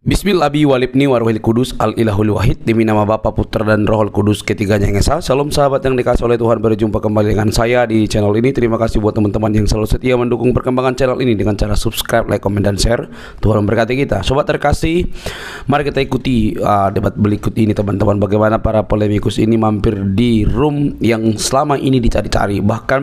Bismillahi walibni warwahil kudus al ilahul wahid. Demi nama Bapa, Putra dan Rohul Kudus ketiganya yang esa. Salam sahabat yang dikasih oleh Tuhan, berjumpa kembali dengan saya di channel ini. Terima kasih buat teman-teman yang selalu setia mendukung perkembangan channel ini dengan cara subscribe, like, komen, dan share. Tuhan memberkati kita. Sobat terkasih, mari kita ikuti debat berikut ini teman-teman. Bagaimana para polemikus ini mampir di room yang selama ini dicari-cari. Bahkan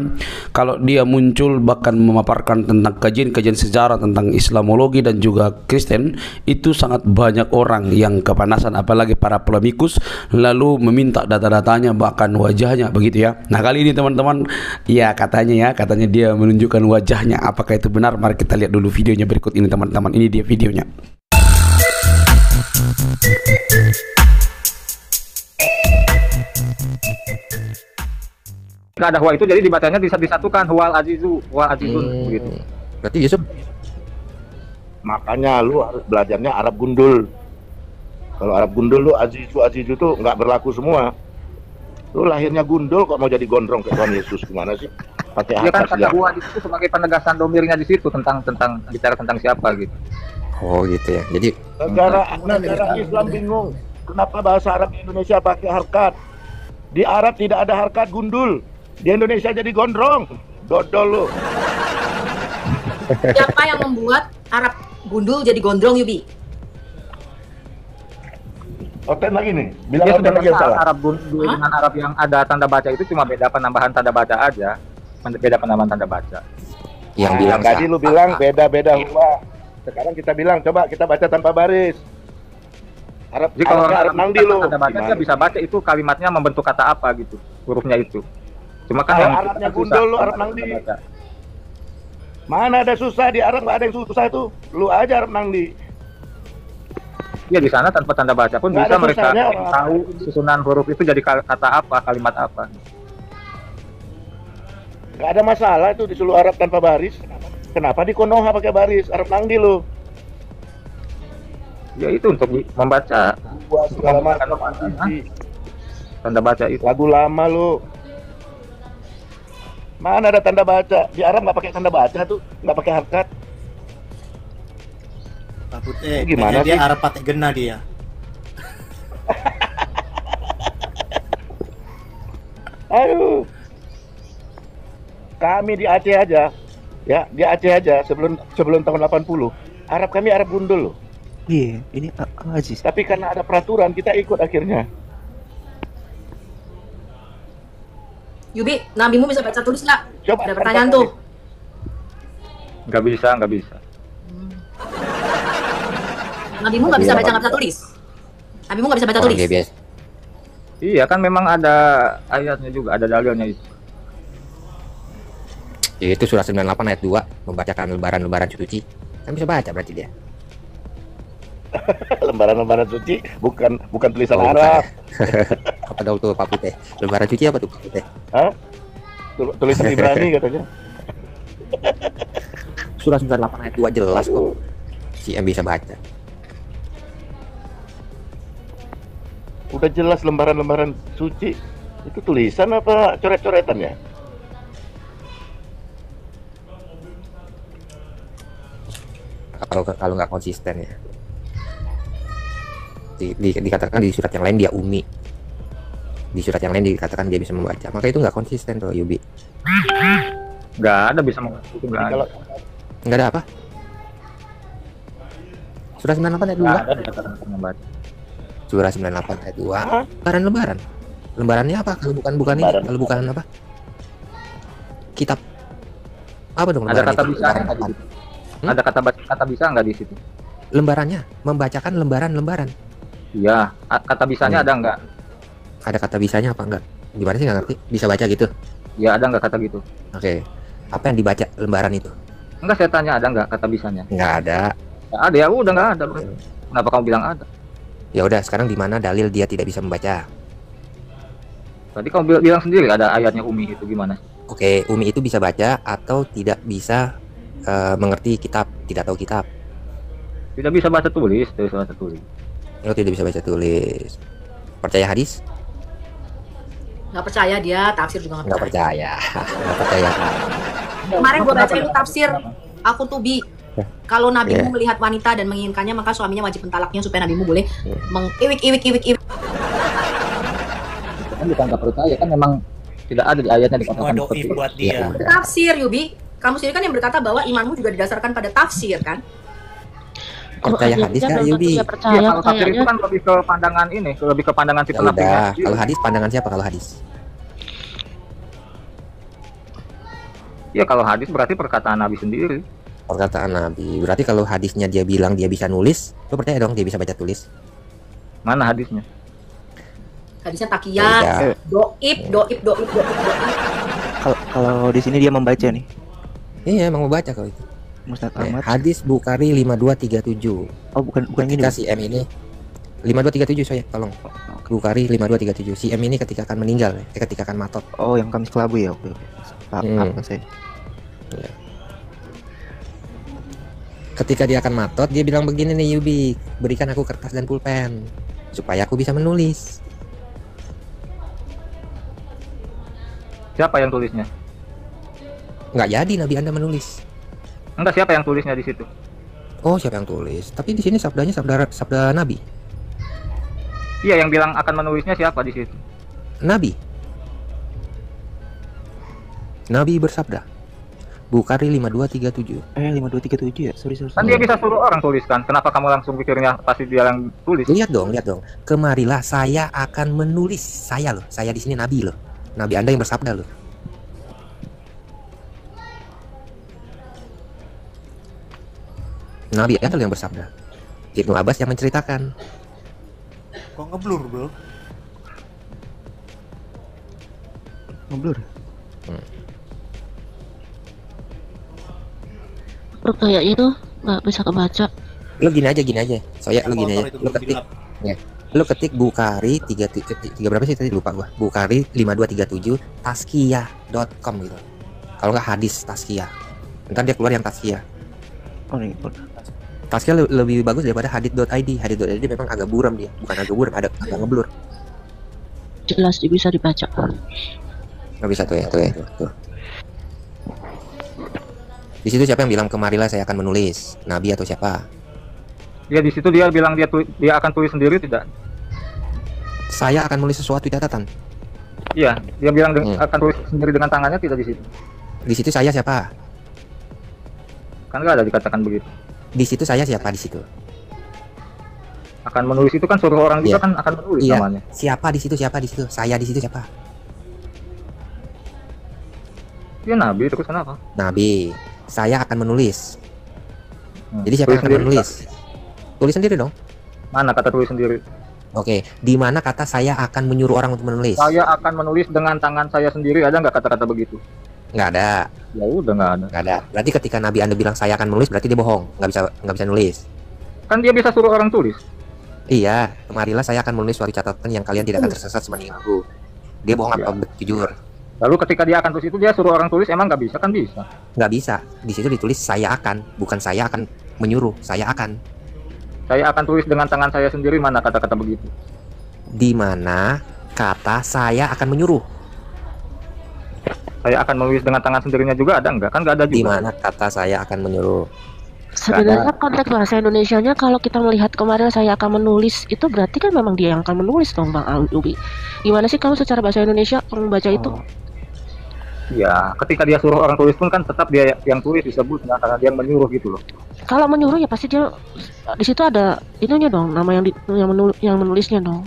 kalau dia muncul bahkan memaparkan tentang kajian-kajian sejarah tentang Islamologi dan juga Kristen, itu sangat banyak orang yang kepanasan, apalagi para polemikus, lalu meminta data-datanya bahkan wajahnya begitu ya. Nah, kali ini teman-teman, ya katanya dia menunjukkan wajahnya. Apakah itu benar? Mari kita lihat dulu videonya berikut ini teman-teman. Ini dia videonya. Nggak ada huwa itu, jadi dibacanya disatukan huwal azizun begitu. Berarti Yusuf, makanya lu harus belajarnya Arab gundul. Kalau Arab gundul lu azizu tuh nggak berlaku semua. Lu lahirnya gundul kok mau jadi gondrong ke Tuhan Yesus, gimana sih? Pakai Dia kan hak kata huwa itu sebagai penegasan domirnya di situ tentang bicara tentang siapa gitu. Oh gitu ya. Jadi negara Islam bingung. Kenapa bahasa Arab di Indonesia pakai harkat? Di Arab tidak ada harkat gundul. Di Indonesia jadi gondrong. Dodol lu. Siapa yang membuat Arab gundul jadi gondrong, Yubi? Oten lagi nih. Bilang Dia oten lagi yang salah. Arab gundul dengan Arab yang ada tanda baca itu cuma beda penambahan tanda baca aja. Beda penambahan tanda baca. Yang bilang tadi lu bilang beda-beda huwa. Sekarang kita bilang coba kita baca tanpa baris. Jadi kalau Arab nangdi lu. tanda baca dia bisa baca itu kalimatnya membentuk kata apa gitu, hurufnya itu. Cuma kan Kalau yang Arabnya gundul lu Arab nangdi. Mana ada susah di Arab, nggak ada yang susah itu. Lu aja Arab nangdi. Ya di sana tanpa tanda baca pun Nggak bisa ada mereka susahnya, tahu susunan huruf itu jadi kata apa, kalimat apa. Nggak ada masalah itu disuruh Arab tanpa baris. Kenapa di Konoha pakai baris? Arab nangdi lu. Ya itu untuk membaca. Buat segala macam Tanda baca itu. lagu lama lu. Mana ada tanda baca? Di Arab nggak pakai tanda baca tuh, nggak pakai harkat. Pak Putih, Gimana dia sih? Arab pakai gena dia. Aduh. Kami di Aceh aja, ya di Aceh aja sebelum tahun 80, Arab kami Arab gundul loh. Iya, ini Aziz. Tapi karena ada peraturan kita ikut akhirnya. Yubi, nabimu bisa baca tulis nggak? Coba Ada pertanyaan tuh. Nggak bisa. Nabimu nggak bisa baca, nggak bisa tulis. Nabimu nggak bisa baca tulis. Iya kan memang ada ayatnya juga, ada dalilnya itu. Itu surah 98 ayat 2 membacakan lembaran-lembaran suci. Kan bisa baca berarti dia. Lembaran-lembaran suci bukan tulisan Oh, Arab. Apa dong tuh Pak Putih? Lembaran suci apa tuh Pak Putih? Hah? Tulisan Ibrani katanya. Surah 98 ayat 2 jelas kok. Si M bisa baca. Udah jelas lembaran-lembaran suci. Itu tulisan apa coret-coretan ya? Kalau nggak konsisten ya. Dikatakan di surat yang lain dia umi. Di surat yang lain dikatakan dia bisa membaca. Maka itu nggak konsisten tuh Yubi. Nggak ada bisa itu nggak ada. Kalau Nggak ada apa? Surah 98 ayat 2. Nggak ada dikatakan membaca. Surah 98 ayat 2. Lebaran. Lembarannya apa? Kalau bukan ini, kalau bukan apa? Kitab. Apa dong Ada lembaran kata itu? bisa Lembaran nggak apa? di situ? Ada kata bisa nggak di situ? Lembarannya membacakan lembaran-lembaran. Iya, kata bisanya ada nggak? Ada kata bisanya apa enggak? Gimana sih, nggak ngerti? Bisa baca gitu? Ya ada nggak kata gitu? Oke. Apa yang dibaca lembaran itu? Enggak, saya tanya ada nggak kata bisanya? Nggak ada. Nggak ada ya, udah nggak ada. Kenapa kamu bilang ada? Ya udah, sekarang di mana dalil dia tidak bisa membaca? Tadi kamu bilang sendiri ada ayatnya Umi itu gimana? Oke, Umi itu bisa baca atau tidak bisa mengerti kitab, tidak tahu kitab. Tidak bisa baca tulis, Oh, tidak bisa baca tulis. Percaya hadis? Nggak percaya dia, tafsir juga Nggak nggak percaya. percaya. Nggak percaya. Kemarin gue baca itu tafsir Al-Qurtubi. Kalau nabimu Yeah. melihat wanita dan menginginkannya, maka suaminya wajib mentalaknya supaya nabimu boleh mengiwik-iwik. Kan bukan nggak percaya, kan memang tidak ada di ayatnya Semua dikatakan doi seperti itu. buat Iya, dia. udah. Tafsir, Yubi. Kamu sendiri kan yang berkata bahwa imanmu juga didasarkan pada tafsir, kan? Percaya hadis nggak, Yubi? Iya, kalau tafsir itu kan lebih ke pandangan ini, lebih ke pandangan si Ya penafsirnya udah, sendiri. kalau hadis pandangan siapa kalau hadis? Iya, kalau hadis berarti perkataan Nabi sendiri. Perkataan Nabi. Berarti kalau hadisnya dia bilang dia bisa nulis, lu percaya dong dia bisa baca tulis? Mana hadisnya? Hadisnya Ya takiyat, udah. doib. Kalau di sini dia membaca nih. Iya, emang mau baca kalau itu. Musnad Nih, Ahmad. hadis Bukhari 5237. Oh, bukan gini. Ketika Bang. si M ini 5237 saya tolong. Bukhari 5237. Si M ini ketika akan meninggal, ketika akan matot. Oh, yang Kamis Kelabu ya. Oke. Apa saya? Ketika dia akan matot, dia bilang begini nih, Yubi, berikan aku kertas dan pulpen supaya aku bisa menulis. Siapa yang tulisnya? Nggak jadi Nabi Anda menulis. Enggak, siapa yang tulisnya di situ? Oh, siapa yang tulis? Tapi di sini sabdanya sabda Nabi. Iya, yang bilang akan menulisnya siapa di situ? Nabi. Nabi bersabda. Bukhari 5237. 5237 ya. Sorry. Kan dia bisa suruh orang tuliskan. Kenapa kamu langsung pikirnya pasti dia yang tulis? Lihat dong. Kemarilah saya akan menulis. Saya loh. Saya di sini Nabi loh. Nabi Anda yang bersabda loh. Nabi Anda yang bersabda. Ibnu Abbas yang menceritakan. Kok ngeblur, bro? Ngeblur. Kayaknya tuh nggak bisa kebaca. Lu gini aja. Soalnya lu gini aja. Itu Lu belum ketik. dilap. Ya. Lu ketik Bukhari 3 berapa sih tadi lupa gua. Bukhari 5237 taskiyah.com gitu. Kalau nggak hadis taskiyah. Ntar dia keluar yang taskiyah. Oh, nih. Taskiyah lebih bagus daripada hadith.id. Hadith.id memang agak buram dia. Bukan agak buram, agak ngeblur. Jelas bisa dibaca. Nggak bisa tuh ya. Tuh. Di situ siapa yang bilang kemarilah saya akan menulis? Nabi atau siapa? Dia di situ dia bilang dia akan tulis sendiri tidak? Saya akan menulis sesuatu catatan. Iya, dia bilang akan tulis sendiri dengan tangannya tidak di situ. Di situ saya siapa? Kan nggak ada dikatakan begitu. Di situ saya siapa di situ? Akan menulis itu kan suruh orang juga Iya. kan akan menulis Iya. namanya. Siapa di situ? Saya di situ siapa? Dia Nabi terus kenapa? Nabi. Saya akan menulis. Jadi Tulis siapa yang akan sendiri, menulis? Tulis sendiri dong. Mana kata tulis sendiri? Oke. Di mana kata saya akan menyuruh orang untuk menulis? Saya akan menulis dengan tangan saya sendiri, ada nggak kata-kata begitu? Nggak ada. Ya udah nggak ada. Nggak ada. Berarti ketika Nabi Anda bilang saya akan menulis, berarti dia bohong. Nggak bisa nulis. Kan dia bisa suruh orang tulis. Iya. Kemarilah saya akan menulis suatu catatan yang kalian tidak akan tersesat sebanding aku. Dia bohong apa jujur? Lalu ketika dia akan tulis itu dia suruh orang tulis, emang nggak bisa? Kan bisa. Nggak bisa. Di situ ditulis saya akan, bukan saya akan menyuruh. Saya akan. Saya akan tulis dengan tangan saya sendiri, mana kata-kata begitu? Di mana kata saya akan menyuruh? Saya akan menulis dengan tangan sendirinya juga ada nggak? Kan nggak ada juga. Di mana kata saya akan menyuruh? Sebenarnya konteks bahasa Indonesianya kalau kita melihat kemarin saya akan menulis itu berarti kan memang dia yang akan menulis dong Bang Alwi. Gimana sih kamu secara bahasa Indonesia membaca itu? Ya, ketika dia suruh orang tulis pun kan tetap dia yang tulis disebut, nah, karena dia yang menyuruh gitu loh. Kalau menyuruh ya pasti dia di situ ada itunya dong, nama yang menulisnya dong,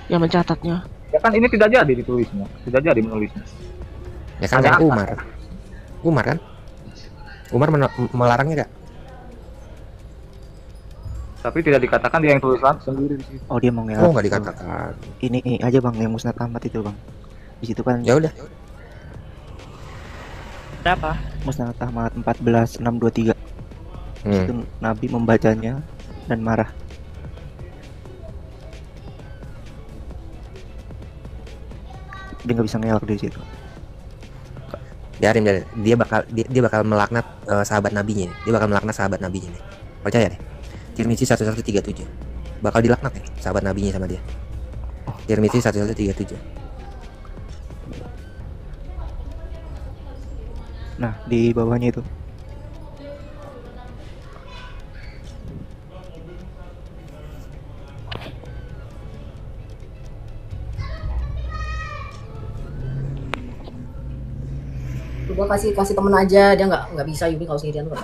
yang mencatatnya. Ya kan ini tidak jadi ditulisnya, tidak jadi menulisnya. Ya kan Hanya kan Umar kan? Umar melarangnya gak? Tapi tidak dikatakan dia yang tulis sendiri di situ. Oh, dia mau ngelak. Oh, nggak dikatakan. Ini aja Bang yang Musnad Ahmad itu Bang. Di situ kan Ya udah. Berapa? Musnad Ahmad 14623. Itu Nabi membacanya dan marah. Dia nggak bisa ngelak di situ. Biarin. Dia bakal melaknat sahabat nabinya. Dia bakal melaknat sahabat nabinya nih. Percaya deh. Tirmizi 1137. Bakal dilaknat nih sahabat nabinya sama dia. Tirmizi 1137. Nah, di bawahnya itu. Udah kasih temen aja, dia nggak bisa Yubi kalau sendirian kok.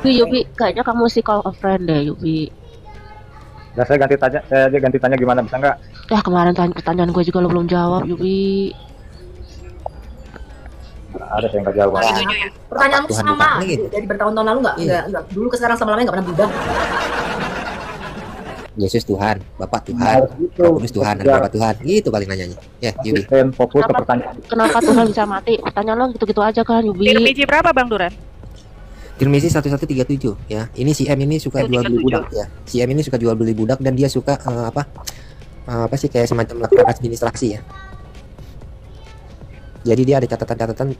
Yubi, kayaknya kamu mesti call a friend deh, Yubi. Udah saya aja ganti tanya gimana, bisa nggak? Ya kemarin pertanyaan gue juga lo belum jawab, Yubi. Ada saya nggak jawab. Pertanyaanmu Tuhan sama, bukan gitu. dari bertahun-tahun lalu nggak dulu ke sekarang sama lamanya nggak pernah berubah. Yesus Tuhan, Bapak Tuhan, Roh Kudus Tuhan, dan Bapak Tuhan. Gitu paling nanyanya. Ya, Yubi. Fokus ke pertanyaan. Kenapa Tuhan bisa mati? Pertanyaan lo gitu-gitu aja kan, Yubi. Tirmizi berapa Bang Duran? Tirmizi 1137 ya. Ini si M ini suka jual beli budak ya. Si M ini suka jual beli budak dan dia suka apa sih kayak semacam melakukan administrasi ya. Jadi dia ada catatan-catatan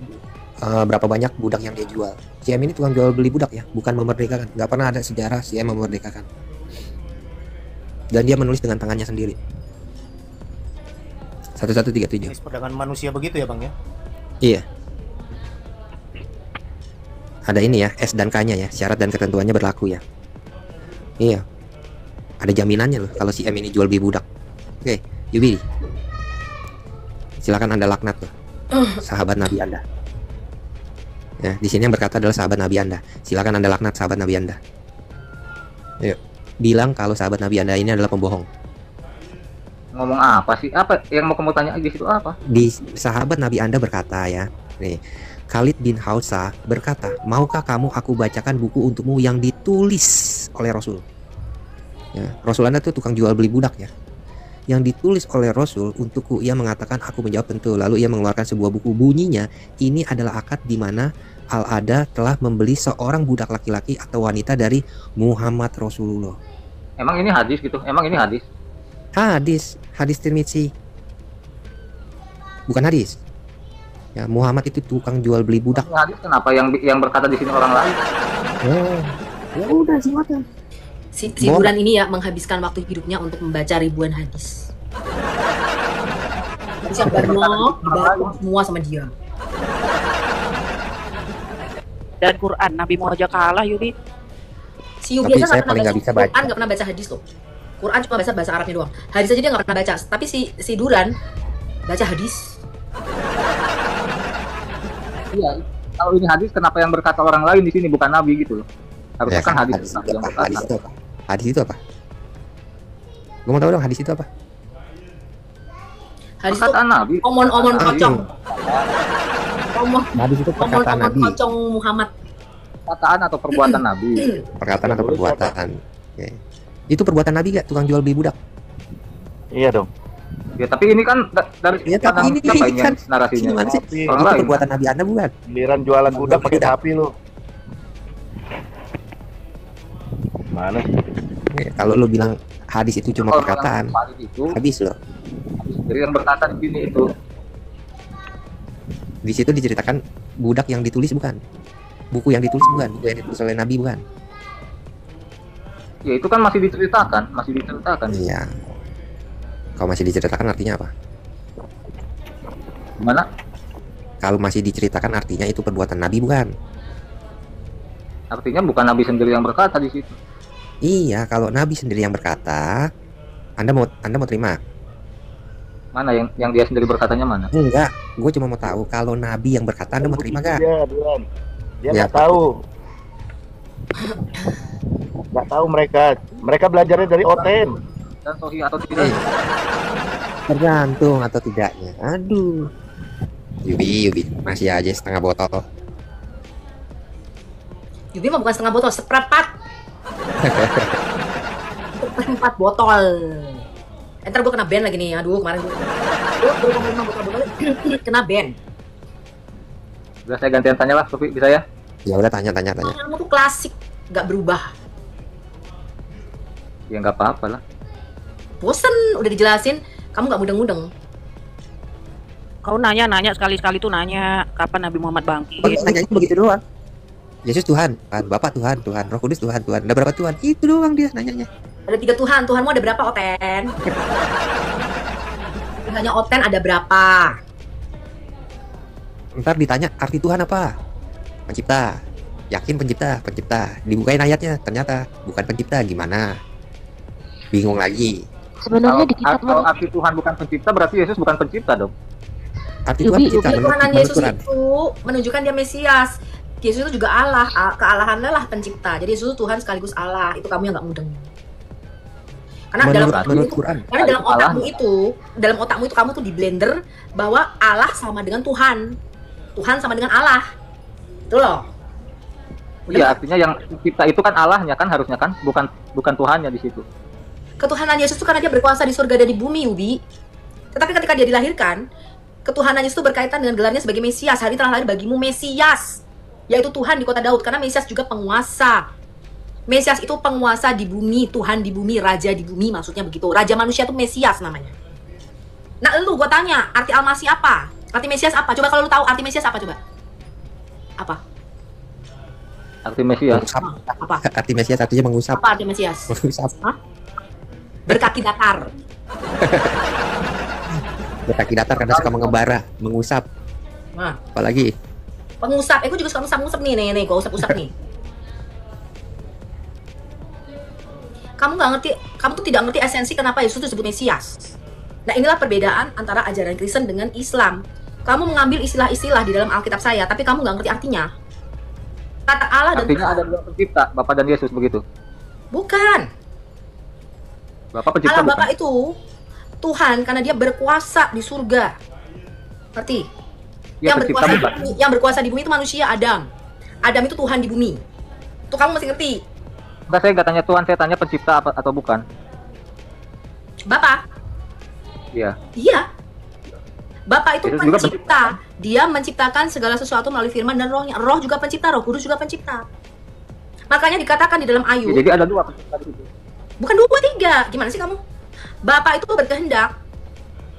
berapa banyak budak yang dia jual. Si M ini tukang jual beli budak ya, bukan memerdekakan. Nggak pernah ada sejarah si M memerdekakan. Dan dia menulis dengan tangannya sendiri. 1137. Jenis perdagangan manusia begitu ya Bang ya? Iya. Ada ini ya, S dan K-nya ya, syarat dan ketentuannya berlaku ya. Iya. Ada jaminannya loh kalau si M ini jual beli budak. Oke, Yubi. Silakan Anda laknat tuh. Sahabat Nabi Anda. Ya, di sini yang berkata adalah sahabat Nabi Anda. Silakan Anda laknat sahabat Nabi Anda. Ayo. Bilang kalau sahabat Nabi Anda ini adalah pembohong. Ngomong apa sih? Apa yang mau kamu tanya di situ apa? Di sahabat Nabi Anda berkata ya, nih, Khalid bin Hausa berkata, maukah kamu aku bacakan buku untukmu yang ditulis oleh Rasul? Ya, Rasul Anda tuh tukang jual beli budak ya. Yang ditulis oleh Rasul untukku, ia mengatakan, aku menjawab tentu. Lalu ia mengeluarkan sebuah buku, bunyinya, ini adalah akad di mana Al-Ada telah membeli seorang budak laki-laki atau wanita dari Muhammad Rasulullah. Emang ini hadis gitu? Emang ini hadis? Hadis Tirmizi. Bukan hadis. Ya, Muhammad itu tukang jual beli budak. Ini hadis kenapa yang berkata di sini orang lain? Oh. Ya udah silakan. Si Duran ini ya menghabiskan waktu hidupnya untuk membaca ribuan hadis. Hadis yang banyak dibaca semua sama dia. Dan Quran, Nabi mau aja kalah Yubi. Si Yubi Tapi aja saya nggak paling pernah nggak baca bisa baca. Quran, nggak pernah baca hadis loh. Quran cuma baca bahasa Arabnya doang. Hadis aja dia nggak pernah baca. Tapi si Duran baca hadis. Iya. Kalau ini hadis, kenapa yang berkata orang lain di sini bukan Nabi gitu loh? Harusnya Ya, kan hadis hadis yang itu apa? berkata. Hadis itu apa? Hadis itu apa? Gue mau tahu dong hadis itu apa? Hadis itu Perkataan Nabi. omon-omon Ah, kocong. Hadis itu perkataan Omon-omon Nabi. kocong Muhammad. Perkataan atau perbuatan Nabi. Perkataan atau perbuatan. Oke. Itu perbuatan Nabi gak? Tukang jual beli budak? Iya dong. Ya tapi ini kan dari Ya tapi ini siapa kan narasinya? gimana sih? Tapi Orang Itu lain. perbuatan Nabi Anda bukan? giliran jualan budak pakai sapi lu. Mana sih? Oke, kalau lu bilang hadis itu cuma Kalau perkataan, yang hadis itu habis loh. dari yang berkata di sini itu. Di situ diceritakan budak yang ditulis bukan? Buku yang ditulis bukan? Buku yang ditulis oleh Nabi bukan? Ya itu kan masih diceritakan. Iya. Kalau masih diceritakan artinya apa? Gimana? Kalau masih diceritakan artinya itu perbuatan Nabi bukan? Artinya bukan Nabi sendiri yang berkata di situ. Iya, kalau Nabi sendiri yang berkata, Anda mau terima? Mana yang dia sendiri berkatanya mana? Enggak, gue cuma mau tahu kalau Nabi yang berkata Anda mau terima gak? Iya, Duran. Dia Ya, nggak tahu. Nggak tahu mereka. Mereka belajarnya dari Oten. Dan sahih atau tidak? Tergantung atau tidaknya. Aduh. Yubi, masih aja setengah botol. Yubi mah bukan setengah botol, seperempat. Seperempat botol. Ntar gue kena ban lagi nih. Aduh, kemarin gue botol-botol kena ban. Udah saya gantian tanya lah, Sofi, bisa ya? Ya udah tanya. Kamu tuh klasik, nggak berubah. Ya nggak apa-apa lah. Bosen, udah dijelasin, kamu nggak mudeng-mudeng. Kau nanya sekali-sekali tuh nanya kapan Nabi Muhammad bangkit. Nanyanya begitu doang. Yesus Tuhan, Bapak Tuhan, Roh Kudus Tuhan. Ada berapa Tuhan? Itu doang dia nanyanya. Ada 3 Tuhan, Tuhanmu ada berapa, Oten? Tuhannya Oten ada berapa? Ntar ditanya arti Tuhan apa? Pencipta. Yakin pencipta. Dibukain ayatnya, ternyata bukan pencipta. Gimana? Bingung lagi. Sebenarnya di kitab Kalau arti Tuhan bukan pencipta, berarti Yesus bukan pencipta dong. Arti Tuhan Yubi, pencipta Tuhanan menurut Yesus Quran. itu menunjukkan dia Mesias. Yesus itu juga Allah, kealahannya lah pencipta. Jadi Yesus itu Tuhan sekaligus Allah. Itu kamu yang nggak mudeng. Karena dalam otakmu itu kamu tuh di blender bahwa Allah sama dengan Tuhan. Tuhan sama dengan Allah. Itu loh. Iya, artinya yang pencipta itu kan Allahnya kan harusnya kan, bukan Tuhannya di situ. Ketuhanan Yesus itu karena dia berkuasa di surga dan di bumi, Ubi. Tetapi ketika dia dilahirkan, ketuhanan Yesus itu berkaitan dengan gelarnya sebagai Mesias. Hari ini telah lahir bagimu Mesias, yaitu Tuhan di kota Daud. Karena Mesias juga penguasa. Mesias itu penguasa di bumi, Tuhan di bumi, raja di bumi, maksudnya begitu. Raja manusia itu Mesias namanya. Nah, lu gua tanya, arti Al-Masih apa? Arti Mesias apa? Coba kalau lu tahu arti Mesias apa coba? Apa? Arti Mesias. Apa? Arti Mesias artinya mengusap. Apa arti Mesias? Mengusap. Hah? Berkaki datar. Berkaki datar karena suka mengembara, mengusap. Nah, Apalagi pengusap. Aku juga suka ngusap-ngusap nih, gua usap-usap nih. Kamu nggak ngerti, kamu tuh tidak ngerti esensi kenapa Yesus disebut Mesias. Nah, inilah perbedaan antara ajaran Kristen dengan Islam. Kamu mengambil istilah-istilah di dalam Alkitab saya, tapi kamu nggak ngerti artinya. Kata Allah dan artinya ada dua pencipta, Bapa dan Yesus begitu. Bukan. Bapak pencipta Allah bukan? Bapa itu Tuhan karena dia berkuasa di surga. Ngerti? Ya, pencipta bukan. Yang berkuasa di bumi itu manusia, Adam. Adam itu Tuhan di bumi. Itu kamu mesti ngerti. Enggak, saya nggak tanya Tuhan, saya tanya pencipta apa atau bukan. Bapak. Iya. Iya. Bapak itu Yesus juga pencipta. Dia menciptakan segala sesuatu melalui firman dan rohnya. Roh juga pencipta, Roh Kudus juga pencipta. Makanya dikatakan di dalam Ayub. Ya, jadi ada dua pencipta di situ. Bukan 2, 3. Gimana sih kamu? Bapak itu berkehendak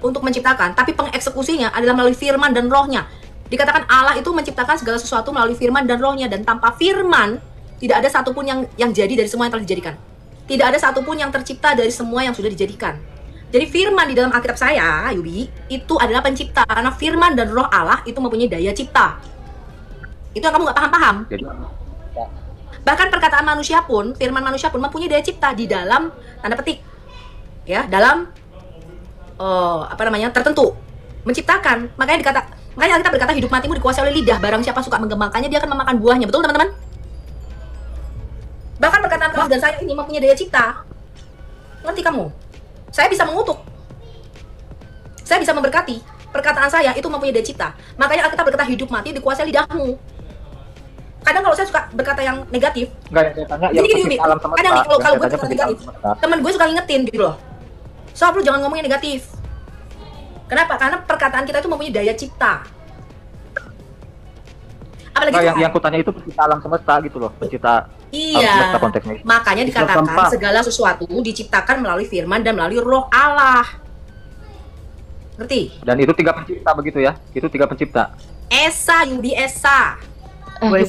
untuk menciptakan, tapi pengeksekusinya adalah melalui firman dan rohnya. Dikatakan Allah itu menciptakan segala sesuatu melalui firman dan rohnya. Dan tanpa firman, tidak ada satupun yang jadi dari semua yang telah dijadikan. Tidak ada satupun yang tercipta dari semua yang sudah dijadikan. Jadi firman di dalam Alkitab saya, Yubi, itu adalah pencipta. Karena firman dan roh Allah itu mempunyai daya cipta. Itu yang kamu nggak paham-paham. Jadi, Bahkan perkataan manusia pun, firman manusia pun mempunyai daya cipta di dalam tanda petik, ya, dalam tertentu, menciptakan. Makanya kita berkata hidup matimu dikuasai oleh lidah. Barang siapa suka mengembangkannya, dia akan memakan buahnya. Betul teman-teman? Bahkan perkataan kamu dan saya ini mempunyai daya cipta. Ngerti kamu? Saya bisa mengutuk. Saya bisa memberkati. Perkataan saya itu mempunyai daya cipta. Makanya kita berkata hidup mati dikuasai lidahmu. Kadang kalau saya suka berkata yang negatif, enggak, saya tanya jadi gini, alam semesta. kadang kalau gue Saya berkata tanya negatif, temen gue suka ngingetin gitu loh. Sob, lu jangan ngomongin negatif. Kenapa? Karena perkataan kita itu mempunyai daya cipta. Apalagi yang kutanya itu pencipta alam semesta gitu loh, pencipta iya. alam semesta konteksnya. Makanya dikatakan segala sesuatu diciptakan melalui firman dan melalui roh Allah. Ngerti? Dan itu 3 pencipta begitu ya? Itu 3 pencipta. Esa, Yubi, Esa. Yubi,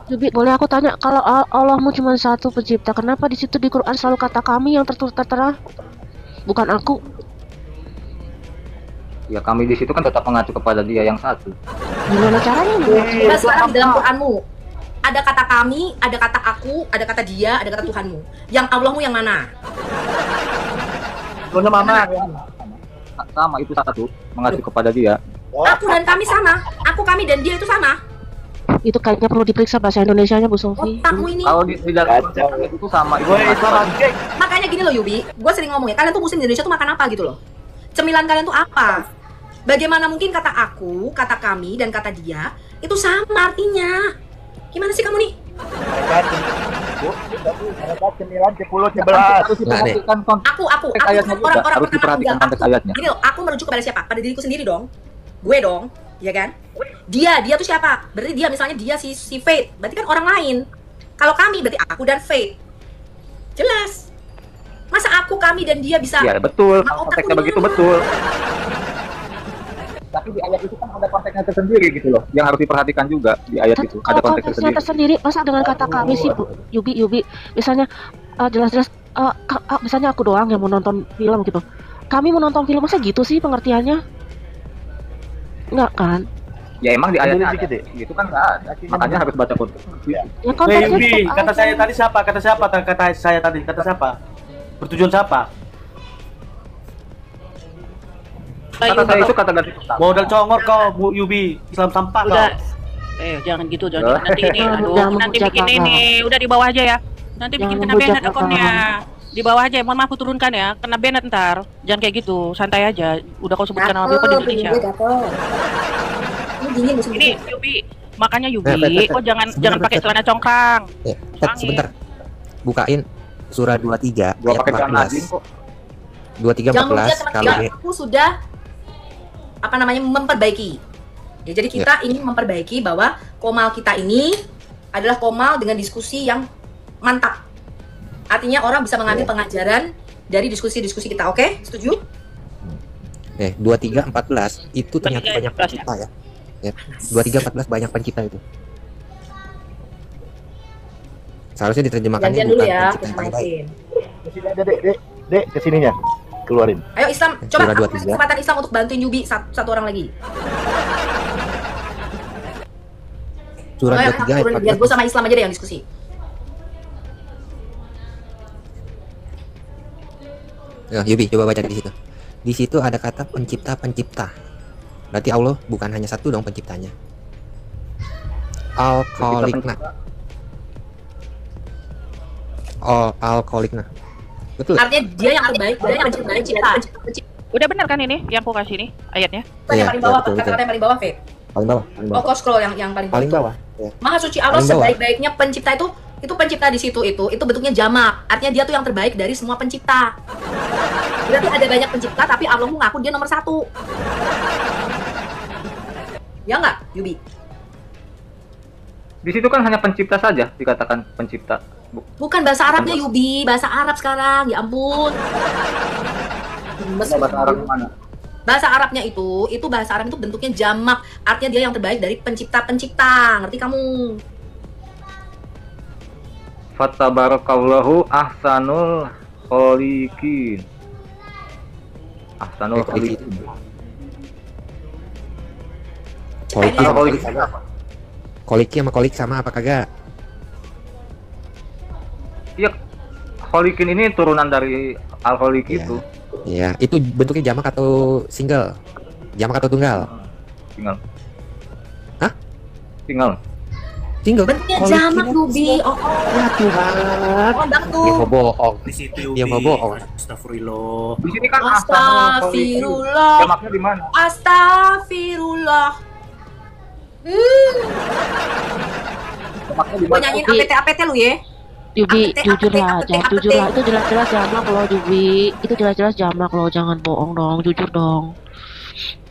Yubi, boleh aku tanya, kalau Allahmu cuma satu pencipta, kenapa di situ di Quran selalu kata kami yang tertera, bukan aku? Ya kami di situ kan tetap mengacu kepada Dia yang satu. Gimana caranya? Nah, sekarang di dalam Quranmu ada kata kami, ada kata aku, ada kata dia, ada kata Tuhanmu. Yang Allahmu yang mana? Tuhannya Mama. Sama itu satu, mengacu kepada Dia. Aku dan kami sama. Aku, kami, dan dia itu sama. Itu kayaknya perlu diperiksa bahasa Indonesianya, Bu Sofi. Otakmu ini. Kalau di dalam konsep itu sama. Makanya gini loh Yubi, gue sering ngomong ya, kalian tuh muslim di Indonesia tuh makan apa gitu loh. Cemilan kalian tuh apa? Bagaimana mungkin kata aku, kata kami, dan kata dia itu sama artinya? Gimana sih kamu nih? Cemilan 10, 11. Aku orang pertama bilang gini loh, aku merujuk kepada siapa? Pada diriku sendiri dong. Gue dong, ya kan? Dia tuh siapa? Berarti dia misalnya dia si Faith, berarti kan orang lain. Kalau kami berarti aku dan Faith. Jelas. Masa aku, kami, dan dia bisa? Ya betul, konteksnya begitu betul. Tapi di ayat itu kan ada konteksnya tersendiri gitu loh, yang harus diperhatikan juga di ayat itu. Ada konteksnya tersendiri. Masa dengan kata kami sih, Bu? Yubi, misalnya jelas-jelas, misalnya aku doang yang mau nonton film gitu. Kami mau nonton film, masa gitu sih pengertiannya? Enggak kan? Ya emang di ayatnya ada, gitu kan nggak ada. Makanya harus baca konteks. Ya konteksnya Yubi, kata saya tadi siapa? Kata saya tadi, kata siapa? Bertujuan siapa? Kata saya itu kata ganti pertama. Modal congor kau, Bu Yubi. Islam sampah kau. Udah. Jangan gitu, jangan nanti ini. Aduh, nanti bikin ini. Udah di bawah aja ya. Nanti bikin kena banned akunnya. Di bawah aja. Mohon maaf aku turunkan ya. Kena banned ntar. Jangan kayak gitu. Santai aja. Udah kau sebutkan nama Bapak di Indonesia. Ini Yubi. Makanya Yubi, kok jangan pakai celana congkang. Sebentar. Bukain surah 23 Gua ayat pakai celana 14. kok. 23 Jangan lupa 14 kalau teman-teman, aku sudah memperbaiki. Ya, jadi kita ingin memperbaiki bahwa komal kita ini adalah komal dengan diskusi yang mantap. Artinya orang bisa mengambil pengajaran dari diskusi-diskusi kita. Oke? Setuju? 23 14 itu ternyata banyak pencipta ya. 23 14 banyak pencipta itu. Seharusnya diterjemahkannya Gantian dulu bukan ya, pencipta kita yang baik. maikin. Kesini aja, Dek, kesininya. Keluarin. Ayo Islam, coba Surah aku 23. kasih kesempatan Islam untuk bantuin Yubi satu orang lagi. Surah Ayo, 23 ayat turun, biar gue 14. sama Islam aja deh yang diskusi. Ya, Yubi coba baca di situ. Di situ ada kata pencipta-pencipta. Berarti Allah bukan hanya satu dong penciptanya. Al-Khaliqna. Al-Khaliqna. Betul. Artinya dia yang terbaik, dia yang mencipta. Udah benar kan ini yang aku kasih nih ayatnya? Yang paling bawah, betul, kata-kata yang paling bawah, Fit. Paling bawah. Oh, kau scroll yang paling bawah. Paling bawah. Ya. Maha suci Allah Paling bawah. sebaik-baiknya pencipta itu pencipta di situ itu bentuknya jamak. Artinya dia tuh yang terbaik dari semua pencipta. Berarti ada banyak pencipta tapi Allah mengaku dia nomor 1. Ya nggak, Yubi? Di situ kan hanya pencipta saja dikatakan pencipta. Bukan bahasa Arabnya, Yubi, bahasa Arab sekarang. Ya ampun. Bahasa Arab mana? Bahasa Arabnya itu bahasa Arab itu bentuknya jamak. Artinya dia yang terbaik dari pencipta-pencipta. Ngerti kamu? Fatabarakallahu ahsanul kholiqin. Ahsanul kholiqin. Koliki sama kolik sama apa kagak? Iya, kholiqin ini turunan dari al-kholiq Iya. itu. Iya, itu bentuknya jamak atau single? Jamak atau tunggal? Tinggal. Hah? Tinggal. Single. Bentuknya Kholiqin jamak, apa Yubi. sih? Oh, Ya Tuhan. Dia mau bohong. Di situ Dia mau bohong. Astagfirullah. Di sini kan ahsanul kholiqin. Astagfirullah. Jamaknya di mana? Astagfirullah. Jamaknya di Gue mana? nyanyiin APT lu ya. Yubi, APT, jujur lah, APT. jujur lah. Itu jelas-jelas jamak loh, Yubi. Itu jelas-jelas jamak loh, jangan bohong dong, jujur dong.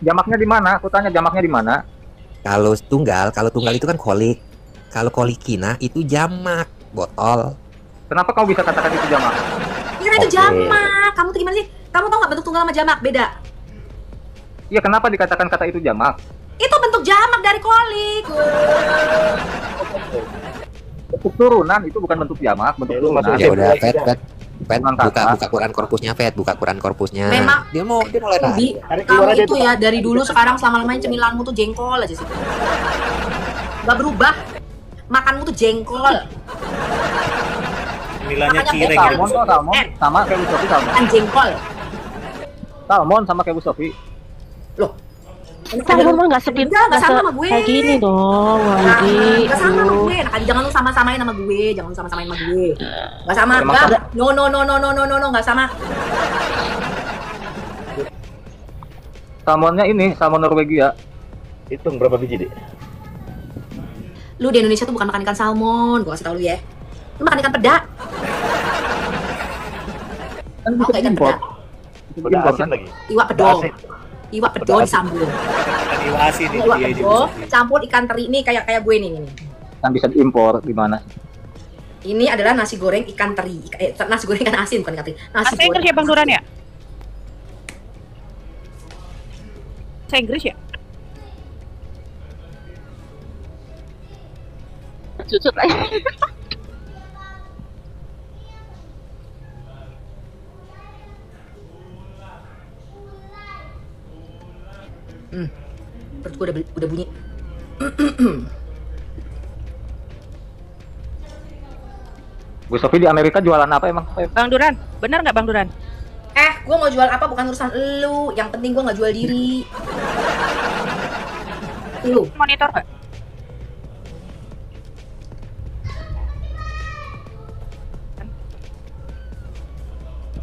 Jamaknya di mana? Aku tanya jamaknya di mana? Kalau tunggal itu kan kolik. Kalau kolikina itu jamak, botol. Kenapa kau bisa katakan itu jamak? Ini itu Oke. jamak. Kamu tuh gimana sih? Kamu tau nggak bentuk tunggal sama jamak beda? Iya, kenapa dikatakan kata itu jamak? Itu bentuk jamak dari kolik. Bentuk turunan itu bukan bentuk jamak, bentuk turunan. Ya udah, Fet, Mantap. buka Quran korpusnya, Fet, buka Quran korpusnya. Memang- Dia mau lari. Yubi, kamu itu ya dari dulu sekarang selama-lamanya cemilanmu tuh jengkol aja sih. Gak berubah. Makanmu tuh jengkol. Nilainya Makanya cireng kayak gitu. Salmon sama kayak Bu Sofi salmon. Makan jengkol. Salmon sama kayak Bu Sofi. Loh. Salmon mah nggak sepin, Enggak sama sama gue. kayak gini dong, wah Yubi. Gak sama sama Aduh. gue. Nah, jangan lu sama-samain sama gue. Jangan lu sama-samain sama gue. Gak sama. Emang Gak. No. Gak sama. Salmonnya ini salmon Norwegia. Hitung berapa biji, Dek? Lu di Indonesia tuh bukan makan ikan salmon. Gue kasih tau lu ya. Lu makan ikan peda. Kan Mau gak ikan peda? Udah Impor, asin kan? lagi. Iwak pedong. Asin. Iwak pedong disambung. Iwasi nih Iwak dia ini. pedong campur ikan teri nih kayak gue nih. Kan bisa diimpor di mana? Ini adalah nasi goreng ikan teri. Nasi goreng ikan asin bukan ikan teri. Nasi Bahasa Inggris ya Bang Duran ya? Bahasa Inggris ya? Jujur aja. Perut gue udah bunyi. Bu Sofi di Amerika jualan apa emang? Bang Duran, benar nggak Bang Duran? Gue mau jual apa bukan urusan lu. Yang penting gue nggak jual diri. Lu. Monitor nggak?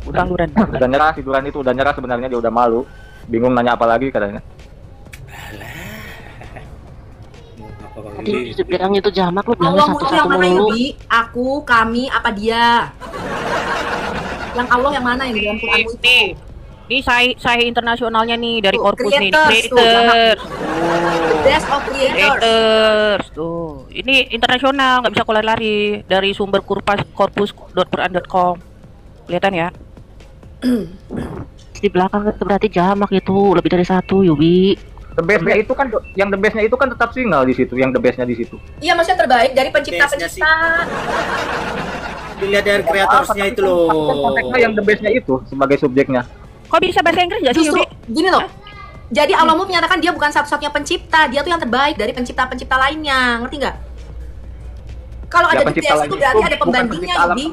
Udah nyerah, si Duran itu udah nyerah sebenarnya, dia udah malu. Bingung nanya apa lagi katanya. Tadi bilang itu jamak lu bilang Allah musuh yang satu-satu mana mulu. Yubi? Aku, kami, apa dia? Yang Allah yang mana yang di dalam Quranmu itu? Ini saya internasionalnya nih dari Tuh, korpus nih, creators, tuh, creators. The best of creators. Creators tuh. Ini internasional, nggak bisa kau lari dari sumber korpus.quran.com. Kelihatan ya? Di belakang itu berarti jamak itu lebih dari satu, Yubi. The bestnya itu kan, yang the bestnya itu kan tetap single di situ, yang the bestnya di situ. Iya, maksudnya terbaik dari pencipta-pencipta. Dilihat dari kreatornya itu loh. Konteksnya yang the bestnya itu sebagai subjeknya. Kok bisa bahasa Inggris nggak sih, Justru Yubi? gini loh. Jadi Allahmu menyatakan dia bukan satu-satunya pencipta, dia tuh yang terbaik dari pencipta-pencipta lainnya, ngerti nggak? Kalau ada the best itu berarti ada pembandingnya, Yubi.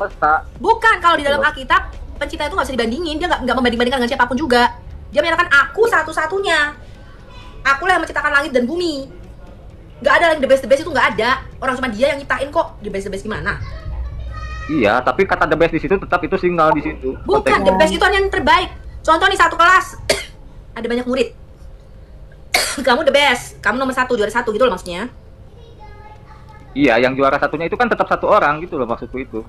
Bukan, kalau di dalam Alkitab pencipta itu nggak bisa dibandingin, dia nggak membanding-bandingkan dengan siapapun juga. Dia menyatakan aku satu-satunya. Aku lah yang menciptakan langit dan bumi. Nggak ada yang the best itu nggak ada. Orang cuma dia yang nyiptain kok. The best gimana? Iya, tapi kata the best di situ tetap itu single di situ. Bukan, the best itu hanya yang terbaik. Contoh nih satu kelas, ada banyak murid. Kamu the best, kamu nomor 1, juara 1 gitu loh maksudnya. Iya, yang juara satunya itu kan tetap satu orang gitu loh maksudku itu.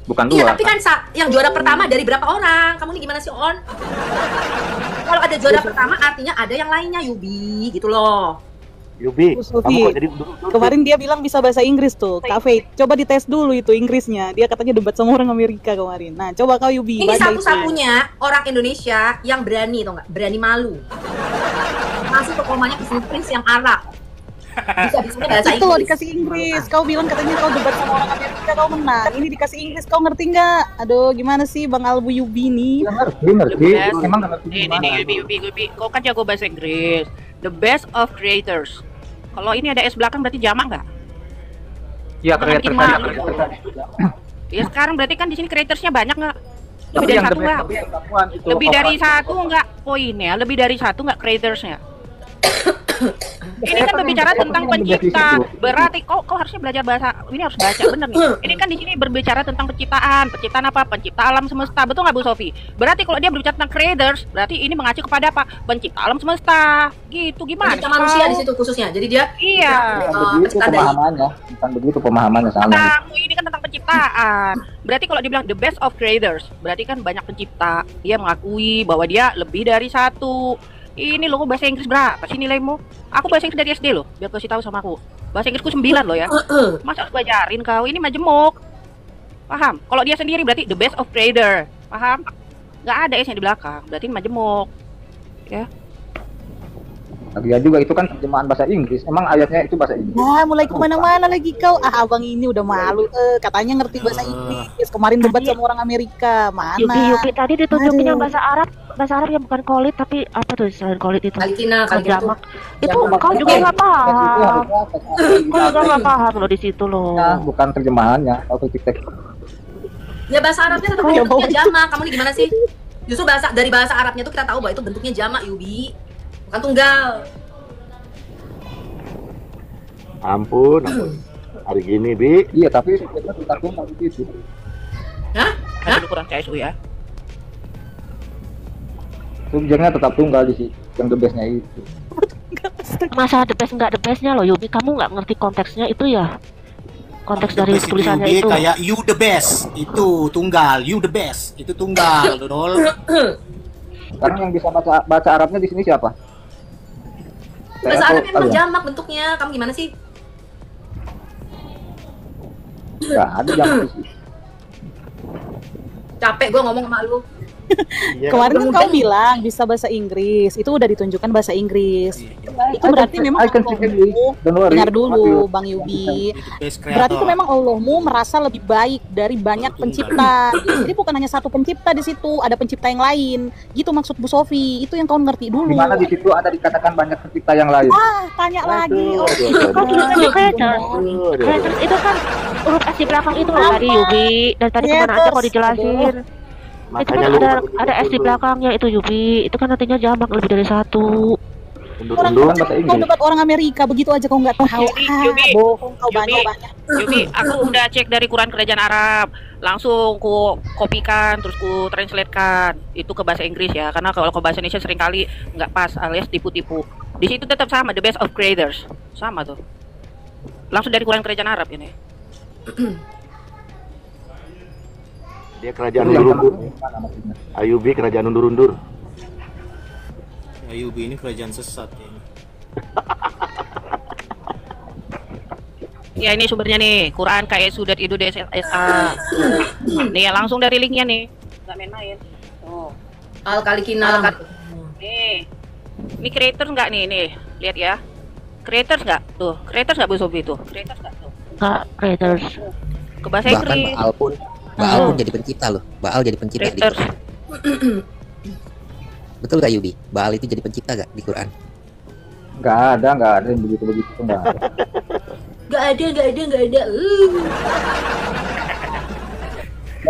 Bukan Iya, dua. tapi kan yang juara pertama dari berapa orang? Kamu nih gimana sih, On? Kalau ada juara pertama artinya ada yang lainnya, Yubi, gitu loh. Yubi, Sofi, kemarin dia bilang bisa bahasa Inggris tuh, Kak Faith. Coba dites dulu itu Inggrisnya. Dia katanya debat sama orang Amerika kemarin. Nah, coba kau Yubi. Ini satu-satunya orang Indonesia yang berani, tau nggak? Berani malu. Masuk ke komanya ke Prince yang Arab. Bisa-bisanya bahasa itu loh Inggris. dikasih Inggris. Kau bilang katanya kau debat sama orang Amerika, kau menang. Ini dikasih Inggris, kau ngerti nggak? Aduh, gimana sih Bang Albu Yubi nih? Ngerti. Emang ngerti Ini gimana? Yubi. Kau kan jago bahasa Inggris. The best of creators. Kalau ini ada S belakang berarti jamak nggak? Iya, Jangan bikin creator malu. Ya sekarang berarti kan di sini creatorsnya banyak nggak? Lebih Tapi dari yang the satu best, nggak? tapi yang perempuan itu. Lebih dari satu nggak poinnya? Lebih dari satu nggak creatorsnya? Ini kan berbicara tentang pencipta. Berarti kau harusnya belajar bahasa. Ini harus baca bener nih. Ini kan di sini berbicara tentang penciptaan. Penciptaan apa? Pencipta alam semesta. Betul nggak Bu Sofi? Berarti kalau dia berbicara tentang creators, berarti ini mengacu kepada apa? Pencipta alam semesta. Gitu gimana? Pencipta manusia di situ khususnya. Jadi dia Iya. Begitu pemahamannya, bukan begitu pemahamannya salah. Tentang ini kan tentang penciptaan. Berarti kalau dibilang the best of creators, berarti kan banyak pencipta. Dia mengakui bahwa dia lebih dari satu. Ini lo bahasa Inggris berapa sih nilaimu? Aku bahasa Inggris dari SD loh, biar kasih tahu sama aku. Bahasa Inggrisku 9 loh ya. Masa harus belajarin kau? Ini majemuk. Paham? Kalau dia sendiri berarti the best of creator. Paham? Nggak ada S-nya di belakang, berarti ini majemuk. Ya. Dia juga itu kan terjemahan bahasa Inggris. Emang ayatnya itu bahasa Inggris. Nah, mulai kemana-mana lagi kau. Ah, abang ini udah malu. Katanya ngerti bahasa Inggris. Kemarin debat sama orang Amerika. Mana? Yubi tadi ditunjukin yang bahasa Arab yang bukan kolit tapi apa tuh selain kolit itu? Kalikina, jamak. Itu kau juga nggak paham. Kau juga nggak paham loh di situ loh. Nah, bukan terjemahannya, atau teks. Ya bahasa Arabnya tetap bentuknya jamak. Kamu nih gimana sih? Justru dari bahasa Arabnya tuh kita tahu bahwa itu bentuknya jamak, Yubi. Bukan tunggal. Ampun. Hari gini, Bi. Iya, tapi subjeknya kita tunggal di situ. Hah? Ada kurang CSU ya. Subjeknya tetap tunggal di situ, yang the bestnya itu. Masa the best nggak the bestnya loh Yubi, kamu nggak ngerti konteksnya itu ya? Konteks dari Best tulisannya Yubi itu. kayak you the best, itu tunggal, you the best, itu tunggal, dodol. Sekarang yang bisa baca Arabnya di sini siapa? Bahasa Arabnya memang jamak bentuknya. Kamu gimana sih? Nggak ada jamak di sini. Capek gue ngomong sama lu. Kemarin kan kau bilang bisa bahasa Inggris, itu udah ditunjukkan bahasa Inggris. Itu berarti memang Allahmu, dengar dulu Bang Yubi. Berarti itu memang Allahmu merasa lebih baik dari banyak pencipta. Jadi bukan hanya satu pencipta di situ, ada pencipta yang lain. Gitu maksud Bu Sofi. Itu yang kau ngerti dulu. Di mana di situ ada dikatakan banyak pencipta yang lain? Ah, tanya lagi. Kau juga kan di creators. Creators itu kan huruf S di belakang itu loh tadi Yubi. Dan tadi kemana aja kau dijelasin. Itu kan ada S di belakangnya itu Yubi. Itu kan artinya jamak lebih dari satu. Orang kau debat orang Amerika begitu aja kau nggak tahu. Bohong kau banyak. Yubi, aku udah cek dari Quran Kerajaan Arab, langsung ku kopikan, terus ku translatekan itu ke bahasa Inggris ya, karena kalau ke bahasa Indonesia seringkali nggak pas alias tipu-tipu. Di situ tetap sama, the best of creators, sama tuh. Langsung dari Quran Kerajaan Arab ini. Dia kerajaan undur-undur. Ayubi kerajaan undur-undur. Ayubi ini kerajaan sesat ya. Ya ini sumbernya nih, Quran KS Sudat Idu DSA. Nih ya, langsung dari linknya nih, nggak main-main. Oh. Al-Kalikina. Nih, ini creators nggak nih, lihat ya. Creators nggak? Tuh, creators nggak Bu Sofi tuh? Creators nggak tuh? Nggak, creators. Ke bahasa Bahkan Inggris. Baal pun jadi pencipta loh. Baal jadi pencipta di Creators. Quran. Betul gak Yubi? Baal itu jadi pencipta gak di Quran? Nggak ada yang begitu-begitu tuh nggak ada. Nggak ada.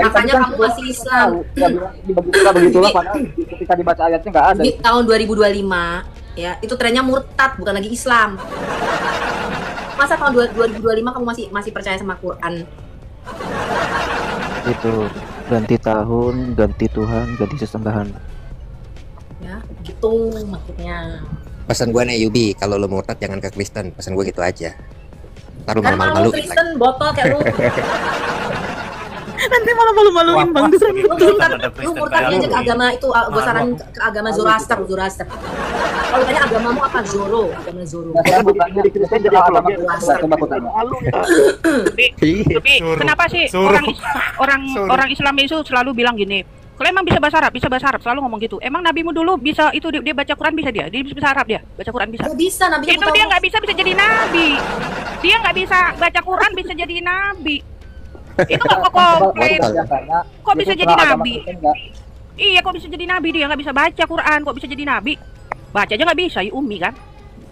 Makanya kamu masih Islam. Begitulah padahal ketika dibaca ayatnya nggak ada. Di tahun 2025 ya, itu trennya murtad bukan lagi Islam. Masa tahun 2025 kamu masih percaya sama Quran? Itu ganti tahun, ganti Tuhan, ganti sesembahan. Ya, gitu maksudnya. Pesan gue nih Yubi, kalau lo murtad jangan ke Kristen. Pesan gue gitu aja. Ntar lu Kan malu-malu. malu Kristen botol kayak lu. Nanti malah malu-maluin Bang Dusan. Lu murtadnya aja ke agama itu, gue saranin ke agama Zoroaster. Kalau tanya agamamu apa? Agama Zoro. Jadi Kristen jadi agama Zoroaster. Coba aku tanya. Tapi kenapa sih orang Islam itu selalu bilang gini? Kalau emang bisa bahasa Arab, selalu ngomong gitu. Emang nabimu dulu bisa itu dia baca Quran bisa dia bisa bahasa Arab dia, baca Quran bisa. Nggak bisa, nabinya itu dia nggak bisa jadi nabi. Dia nggak bisa baca Quran bisa jadi nabi. Itu nggak kok komplain. Kok bisa jadi nabi? Iya, kok bisa jadi nabi dia nggak bisa baca Quran, kok bisa jadi nabi? Baca aja nggak bisa, Umi kan?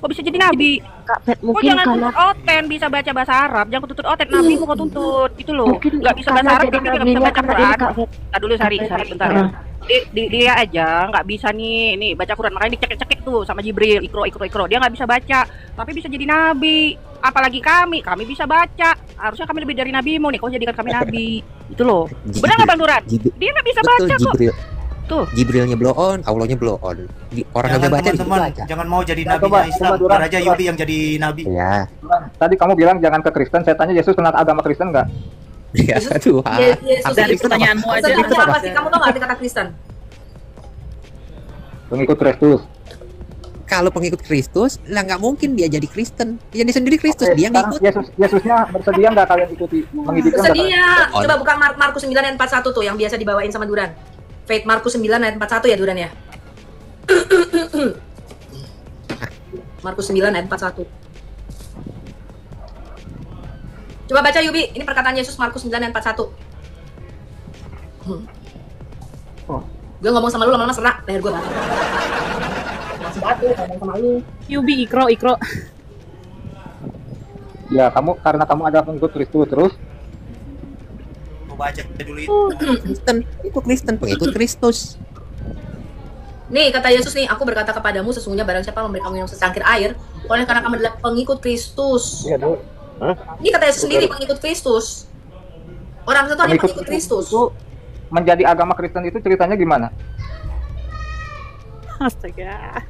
Kok bisa jadi nabi? Kak, Kok jangan tuntut Oten bisa baca bahasa Arab, jangan tuntut Oten nabi mau kau tuntut itu loh. Nggak bisa bahasa Arab tapi nggak bisa baca Quran. Tadi dulu Sari bentar. Dia aja nggak bisa nih baca Quran, makanya dicekik-cekik tuh sama Jibril, ikro. Dia nggak bisa baca, tapi bisa jadi nabi. Apalagi kami bisa baca. Harusnya kami lebih dari nabimu nih, kau jadikan kami nabi. Itu loh. Benar nggak Bang Duran? Dia nggak bisa baca kok. Tuh. Jibrilnya blow on, Allahnya blow on. Orang yang baca teman-teman, jangan mau jadi nabinya Islam, biar aja Yubi yang jadi nabi. Ya. Tadi kamu bilang jangan ke Kristen, saya tanya Yesus kenal agama Kristen nggak? Ya Tuhan. Dari pertanyaanmu aja. Kristen apa sih? Kamu tau nggak arti kata Kristen? Pengikut Kristus. Kalau pengikut Kristus, lah nggak mungkin dia jadi Kristen. Dia sendiri Kristus, dia ngikut. Yesusnya bersedia nggak kalian ikuti? Bersedia. Coba buka Markus 9 ayat 41 tuh yang biasa dibawain sama Duran. Faith Markus 9 ayat 41 ya Duran ya. Markus 9 ayat 41. Coba baca Yubi, ini perkataan Yesus Markus 9 ayat 41. Gue ngomong sama lu lama-lama serak, leher gue batu. Masih batu ngomong sama lu. Yubi ikro. Ya, karena kamu ada pengikut Kristus terus. Baca dulu itu Kristen pengikut Kristus. Nih kata Yesus nih, aku berkata kepadamu sesungguhnya barang siapa memberi kamu minum secangkir air oleh karena kamu adalah pengikut Kristus. Iya, Dok. Ini kata Yesus sendiri pengikut Kristus. Orang itu hanya pengikut Kristus. Menjadi agama Kristen itu ceritanya gimana? Astaga.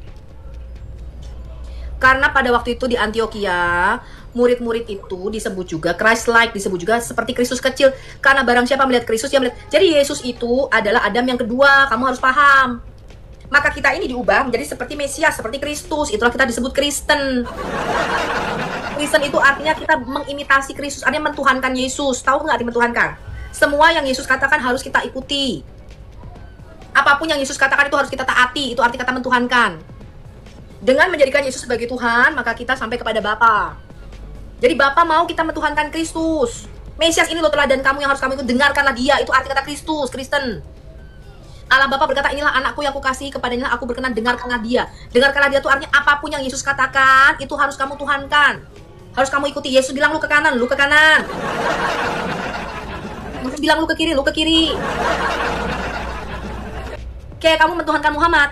Karena pada waktu itu di Antioquia murid-murid itu disebut juga Christ-like, disebut juga seperti Kristus kecil. Karena barang siapa melihat Kristus, dia melihat. Jadi Yesus itu adalah Adam yang kedua, kamu harus paham. Maka kita ini diubah menjadi seperti Mesias, seperti Kristus. Itulah kita disebut Kristen. Kristen itu artinya kita mengimitasi Kristus, artinya mentuhankan Yesus. Tahu nggak arti mentuhankan? Semua yang Yesus katakan harus kita ikuti. Apapun yang Yesus katakan itu harus kita taati, itu arti kata mentuhankan. Dengan menjadikan Yesus sebagai Tuhan, maka kita sampai kepada Bapa. Jadi Bapa mau kita mentuhankan Kristus. Mesias ini loh teladan kamu yang harus kamu ikut, dengarkanlah dia, itu arti kata Kristus, Kristen. Allah Bapa berkata, inilah anakku yang aku kasih, kepadanya aku berkenan, dengarkanlah dia. Dengarkanlah dia itu artinya apapun yang Yesus katakan, itu harus kamu tuhankan. Harus kamu ikuti. Yesus bilang lu ke kanan, lu ke kanan. Yesus bilang lu ke kiri, lu ke kiri. Kayak kamu mentuhankan Muhammad.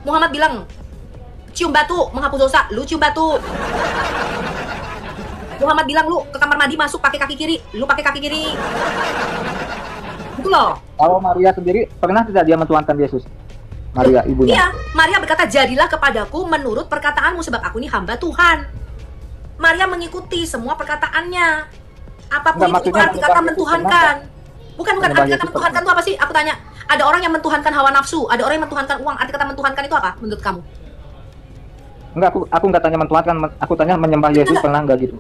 Muhammad bilang, cium batu menghapus dosa, lu cium batu. Muhammad bilang lu ke kamar mandi masuk pakai kaki kiri, lu pakai kaki kiri. Itu loh. Kalau Maria sendiri pernah tidak dia mentuhankan Yesus? Maria ibunya. Iya, Maria berkata, jadilah kepadaku menurut perkataanmu sebab aku ini hamba Tuhan. Maria mengikuti semua perkataannya. Apapun itu arti kata mentuhankan. Bukan arti kata mentuhankan itu apa sih? Aku tanya. Ada orang yang mentuhankan hawa nafsu, ada orang yang mentuhankan uang. Arti kata mentuhankan itu apa menurut kamu? Enggak, aku enggak tanya mentuhankan, aku tanya menyembah Yesus pernah enggak gitu?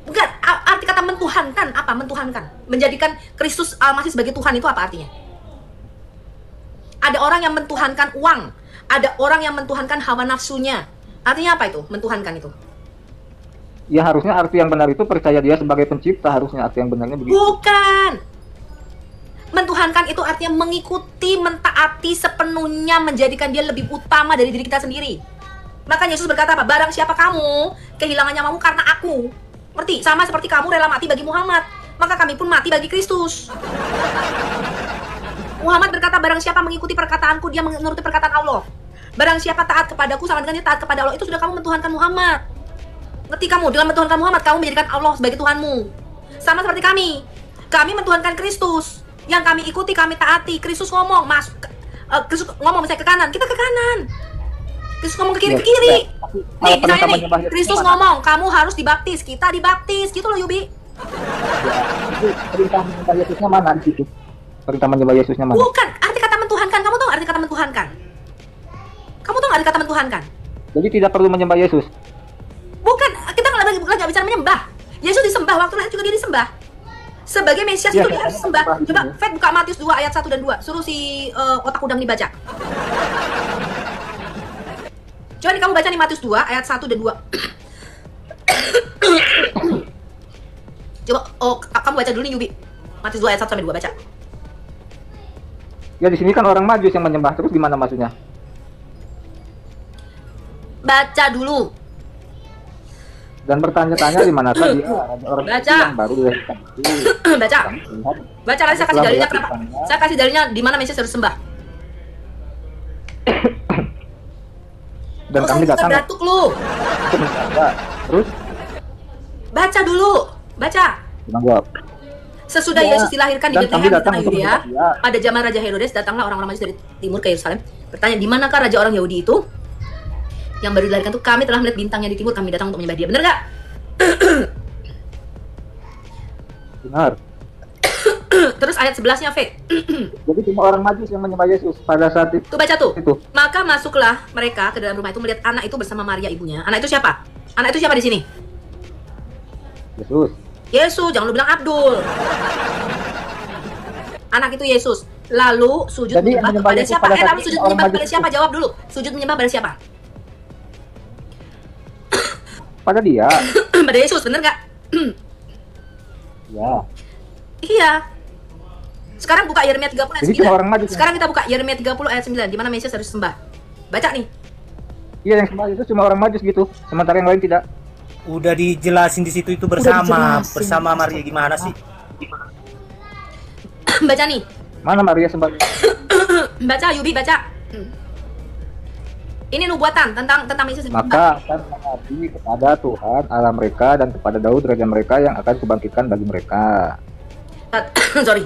Bukan, arti kata mentuhankan apa? Mentuhankan. Menjadikan Kristus Almasih sebagai Tuhan itu apa artinya? Ada orang yang mentuhankan uang, ada orang yang mentuhankan hawa nafsunya. Artinya apa itu? Mentuhankan itu? Ya harusnya arti yang benar itu percaya dia sebagai pencipta, harusnya arti yang benarnya begitu. Bukan. Mentuhankan itu artinya mengikuti, mentaati sepenuhnya, menjadikan dia lebih utama dari diri kita sendiri. Maka Yesus berkata apa? Barang siapa kamu kehilangan nyawamu karena aku. Ngerti? Sama seperti kamu rela mati bagi Muhammad, maka kami pun mati bagi Kristus. Muhammad berkata, barang siapa mengikuti perkataanku, dia menuruti perkataan Allah. Barang siapa taat kepadaku sama dengan dia taat kepada Allah, itu sudah kamu mentuhankan Muhammad. Ngerti kamu? Dengan mentuhankan Muhammad, kamu menjadikan Allah sebagai Tuhanmu. Sama seperti kami. Kami mentuhankan Kristus. Yang kami ikuti, kami taati. Kristus ngomong, Kristus ngomong misalnya ke kanan, kita ke kanan. Kristus ngomong ke kiri, ke kiri. Nih, misalnya nih, Kristus ngomong, kamu harus dibaptis, kita dibaptis, gitu loh Yubi. Itu perintah menyembah Yesusnya mana di situ? Perintah menyembah Yesusnya mana? Bukan, arti kata mentuhankan. Kamu tahu arti kata mentuhankan? Kamu tahu arti kata mentuhankan? Jadi tidak perlu menyembah Yesus? Bukan, kita nggak bicara menyembah. Yesus disembah, waktu lahir juga dia disembah. Sebagai Mesias itu dia harus disembah. Coba, Fed buka Matius 2 ayat 1 dan 2. Suruh si otak udang dibaca. Coba nih kamu baca nih Matius 2 ayat 1 dan 2. Coba, kamu baca dulu nih Yubi. Matius 2 ayat 1 sampai 2, baca. Ya di sini kan orang Majus yang menyembah, terus gimana maksudnya? Baca dulu. Dan bertanya-tanya di manakah dia orang baca. Yang baru baca. Baca lagi, saya kasih dalilnya kenapa. Saya kasih dalilnya di mana Mesias harus sembah. Dan kami datang. Batuk lu. Terus? Baca dulu. Baca. Sesudah Yesus dilahirkan di Bethlehem di tanah Yudea, pada zaman Raja Herodes datanglah orang-orang Majus dari timur ke Yerusalem. Bertanya, di manakah raja orang Yahudi itu? Yang baru dilahirkan tuh, kami telah melihat bintangnya di timur, kami datang untuk menyembah dia. Bener nggak? Benar. Terus ayat 11-nya, Fe. Jadi cuma orang Majus yang menyembah Yesus pada saat itu. Tuh baca tuh. Itu. Maka masuklah mereka ke dalam rumah itu melihat anak itu bersama Maria ibunya. Anak itu siapa? Anak itu siapa di sini? Yesus. Yesus, jangan lu bilang Abdul. Anak itu Yesus. Lalu sujud menyembah kepada siapa? Lalu sujud menyembah kepada siapa? Jawab dulu. Sujud menyembah pada siapa? Pada dia. Pada Yesus, bener nggak? Ya. Iya. Sekarang buka Yeremia 30 ayat 9. Sekarang kita buka Yeremia 30 ayat 9, di mana Mesias harus sembah. Baca nih. Iya, yang sembah itu cuma orang Majus gitu. Sementara yang lain tidak. Udah dijelasin di situ itu bersama Maria gimana sih? Baca nih. Mana Maria sembah? Baca, Yubi baca. Ini nubuatan tentang Mesias. Maka akan mengabdi kepada Tuhan Allah mereka dan kepada Daud raja mereka yang akan kubangkitkan bagi mereka. Sorry.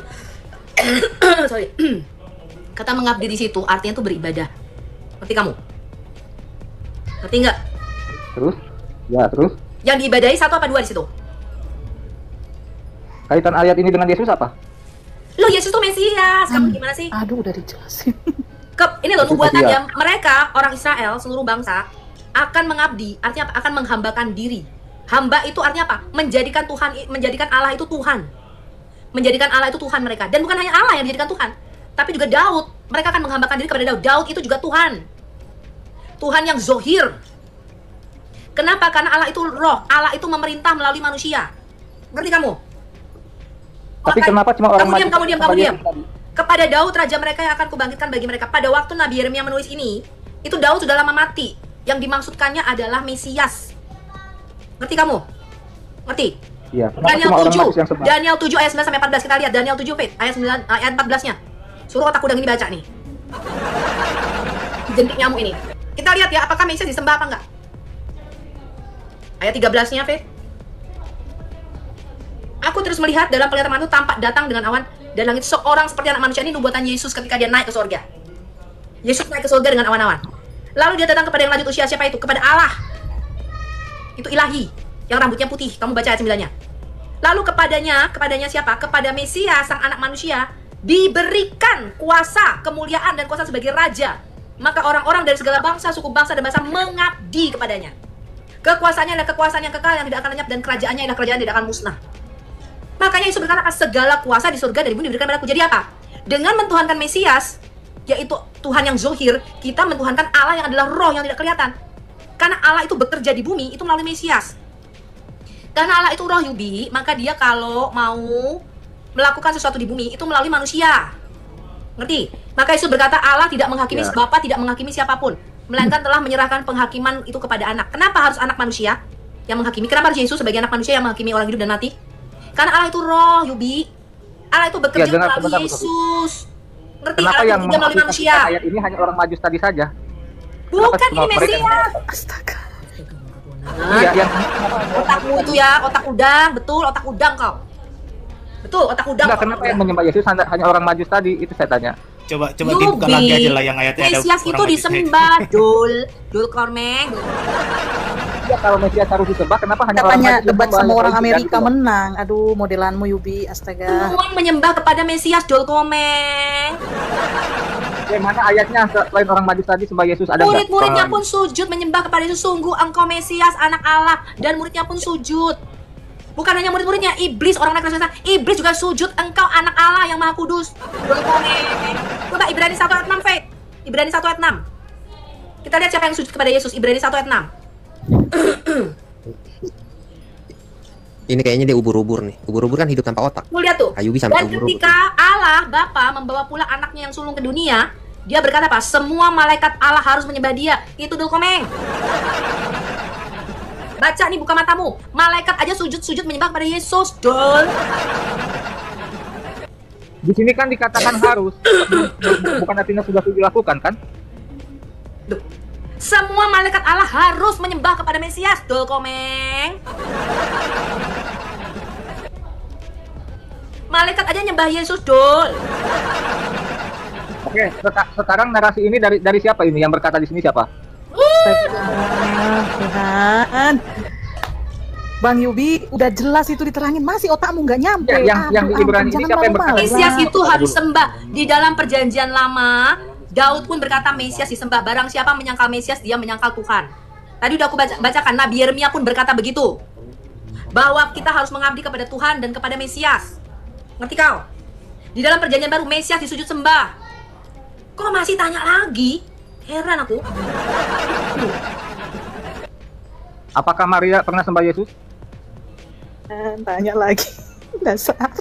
Kata mengabdi di situ artinya tuh beribadah. Ngerti kamu? Ngerti nggak? Terus? Ya, terus? Yang diibadahi 1 apa 2 di situ? Kaitan ayat ini dengan Yesus apa? Loh, Yesus tuh Mesias. Kamu gimana sih? Aduh, udah dijelasin. Ini loh nubuatannya. Mereka, orang Israel, seluruh bangsa akan mengabdi, artinya apa? Akan menghambakan diri. Hamba itu artinya apa? Menjadikan Tuhan, menjadikan Allah itu Tuhan. Menjadikan Allah itu Tuhan mereka. Dan bukan hanya Allah yang dijadikan Tuhan, tapi juga Daud. Mereka akan menghambakan diri kepada Daud. Daud itu juga Tuhan. Tuhan yang zohir. Kenapa? Karena Allah itu roh. Allah itu memerintah melalui manusia. Ngerti kamu? Tapi kenapa cuma orang Majus? Kamu diam. Kepada Daud, raja mereka yang akan kubangkitkan bagi mereka. Pada waktu Nabi Yeremia menulis ini, itu Daud sudah lama mati. Yang dimaksudkannya adalah Mesias. Ngerti kamu? Ngerti? Iya. Daniel 7 ayat 9 sampai 14, kita lihat Daniel 7 ayat 9 ayat 14-nya. Suruh otak udang ini baca nih. jentik nyamuk ini. Kita lihat ya, apakah Mesias disembah apa enggak? Ayat 13-nya, Fit. Aku terus melihat dalam penglihatan itu tampak datang dengan awan dan langit seorang seperti anak manusia. Ini nubuatan Yesus ketika dia naik ke surga. Yesus naik ke surga dengan awan-awan. Lalu dia datang kepada yang lanjut usia. Siapa itu? Kepada Allah. Itu ilahi, yang rambutnya putih. Kamu baca ayat 9-nya. Lalu kepadanya siapa? Kepada Mesias, sang anak manusia, diberikan kuasa, kemuliaan, dan kuasa sebagai raja. Maka orang-orang dari segala bangsa, suku bangsa, dan bahasa mengabdi kepadanya. Kekuasaannya adalah kekuasaan yang kekal, yang tidak akan lenyap, dan kerajaannya adalah kerajaan yang tidak akan musnah. Makanya Yesus berkata, segala kuasa di surga dan di bumi diberikan padaku. Jadi apa? Dengan mentuhankan Mesias, yaitu Tuhan yang zohir, kita mentuhankan Allah yang adalah roh yang tidak kelihatan. Karena Allah itu bekerja di bumi, itu melalui Mesias. Karena Allah itu roh, Yubi, maka dia kalau mau melakukan sesuatu di bumi, itu melalui manusia. Ngerti? Maka Yesus berkata, Allah tidak menghakimi, Bapa tidak menghakimi siapapun, melainkan telah menyerahkan penghakiman itu kepada anak. Kenapa harus anak manusia yang menghakimi? Kenapa harus Yesus sebagai anak manusia yang menghakimi orang hidup dan mati? Karena Allah itu roh, Yubi. Allah itu bekerja melalui Yesus. Ngerti? Kenapa Allah yang bekerja melalui manusia. Ayat ini hanya orang Majus tadi saja? Bukan, ini Mesias. Astaga. Otakmu itu ya, otak udang. Betul, otak udang kau. Betul, otak udang. Enggak, kenapa yang menyembah Yesus hanya orang Majus tadi? Itu saya tanya. Coba dibuka lagi aja lah yang ayatnya ada. Mesias itu disembah, Dul Kormeng. Ya, kalau Mesias harus disembah, kenapa hanya katanya debat sama orang Amerika menang? Aduh, modelanmu Yubi, astaga. Semua menyembah kepada Mesias, Dul Komeng. Mana ayatnya selain orang Majus tadi sembah Yesus ada? Murid-muridnya pun sujud menyembah kepada Yesus. Sungguh engkau Mesias, anak Allah, dan muridnya pun sujud. Bukan hanya murid-muridnya, iblis, orang naik kelas iblis juga sujud, engkau anak Allah yang maha kudus. Coba Ibrani 1 ayat 6, Faith. Ibrani 1 ayat 6. Kita lihat siapa yang sujud kepada Yesus. Ibrani 1 ayat 6. Ini kayaknya dia ubur-ubur nih. Ubur-ubur kan hidup tanpa otak. Lihat tuh. Ayubi Dan ketika Allah Bapa membawa pula anaknya yang sulung ke dunia, dia berkata apa? Semua malaikat Allah harus menyembah dia. Itu Dul Komeng. Baca nih, buka matamu. Malaikat aja sujud-sujud menyembah kepada Yesus, Dul. Di sini kan dikatakan harus, bukan artinya sudah dilakukan kan? Semua malaikat Allah harus menyembah kepada Mesias, Dul Komeng. Malaikat aja nyembah Yesus, Dul. Oke, sekarang narasi ini dari siapa ini? Yang berkata di sini siapa? Tuhan. Bang Yubi, udah jelas itu diterangin, masih otakmu nggak nyampe. Ya, yang di Ibrani ini siapa yang berkata? Mesias itu harus sembah. Di dalam perjanjian lama, Daud pun berkata Mesias disembah. Barang siapa menyangkal Mesias, dia menyangkal Tuhan. Tadi udah aku bacakan, Nabi Yeremia pun berkata begitu. Bahwa kita harus mengabdi kepada Tuhan dan kepada Mesias. Ngerti kau? Di dalam perjanjian baru, Mesias disujud sembah. Kok masih tanya lagi? Heran aku. Apakah Maria pernah sembah Yesus? Tanya lagi. Dasar.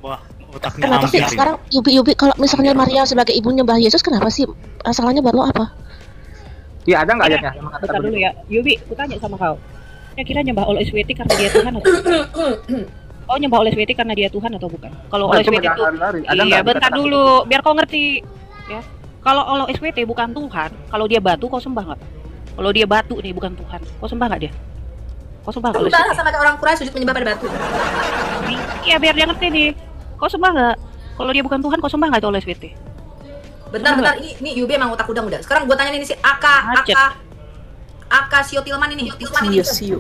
Wah, otaknya Kenapa sih sekarang Yubi kalau misalnya Maria sebagai ibu nyembah Yesus, kenapa sih salahnya baru apa? Iya, ada nggak ayatnya? Bentar dulu ya, Yubi, aku tanya sama kau. Kira-kira nyembah oleh SWT karena dia Tuhan atau bukan? Oh, nyembah oleh SWT karena dia Tuhan atau bukan? Kalau oleh SWT itu, iya, bentar dulu, biar kau ngerti, ya. Kalau oleh SWT bukan Tuhan, kalau dia batu kau sembah nggak? Kalau dia batu nih bukan Tuhan, kau sembah nggak dia? Kau sembah nggak? Sembah sama orang Quraisy sujud menyembah pada batu. Iya, biar dia ngerti nih. Kau sembah nggak? Kalau dia bukan Tuhan, kau sembah nggak itu oleh SWT? Bentar, ini Yubi emang otak udang udah. Sekarang gue tanya ini si Aka Sio Tilman ini. Sio.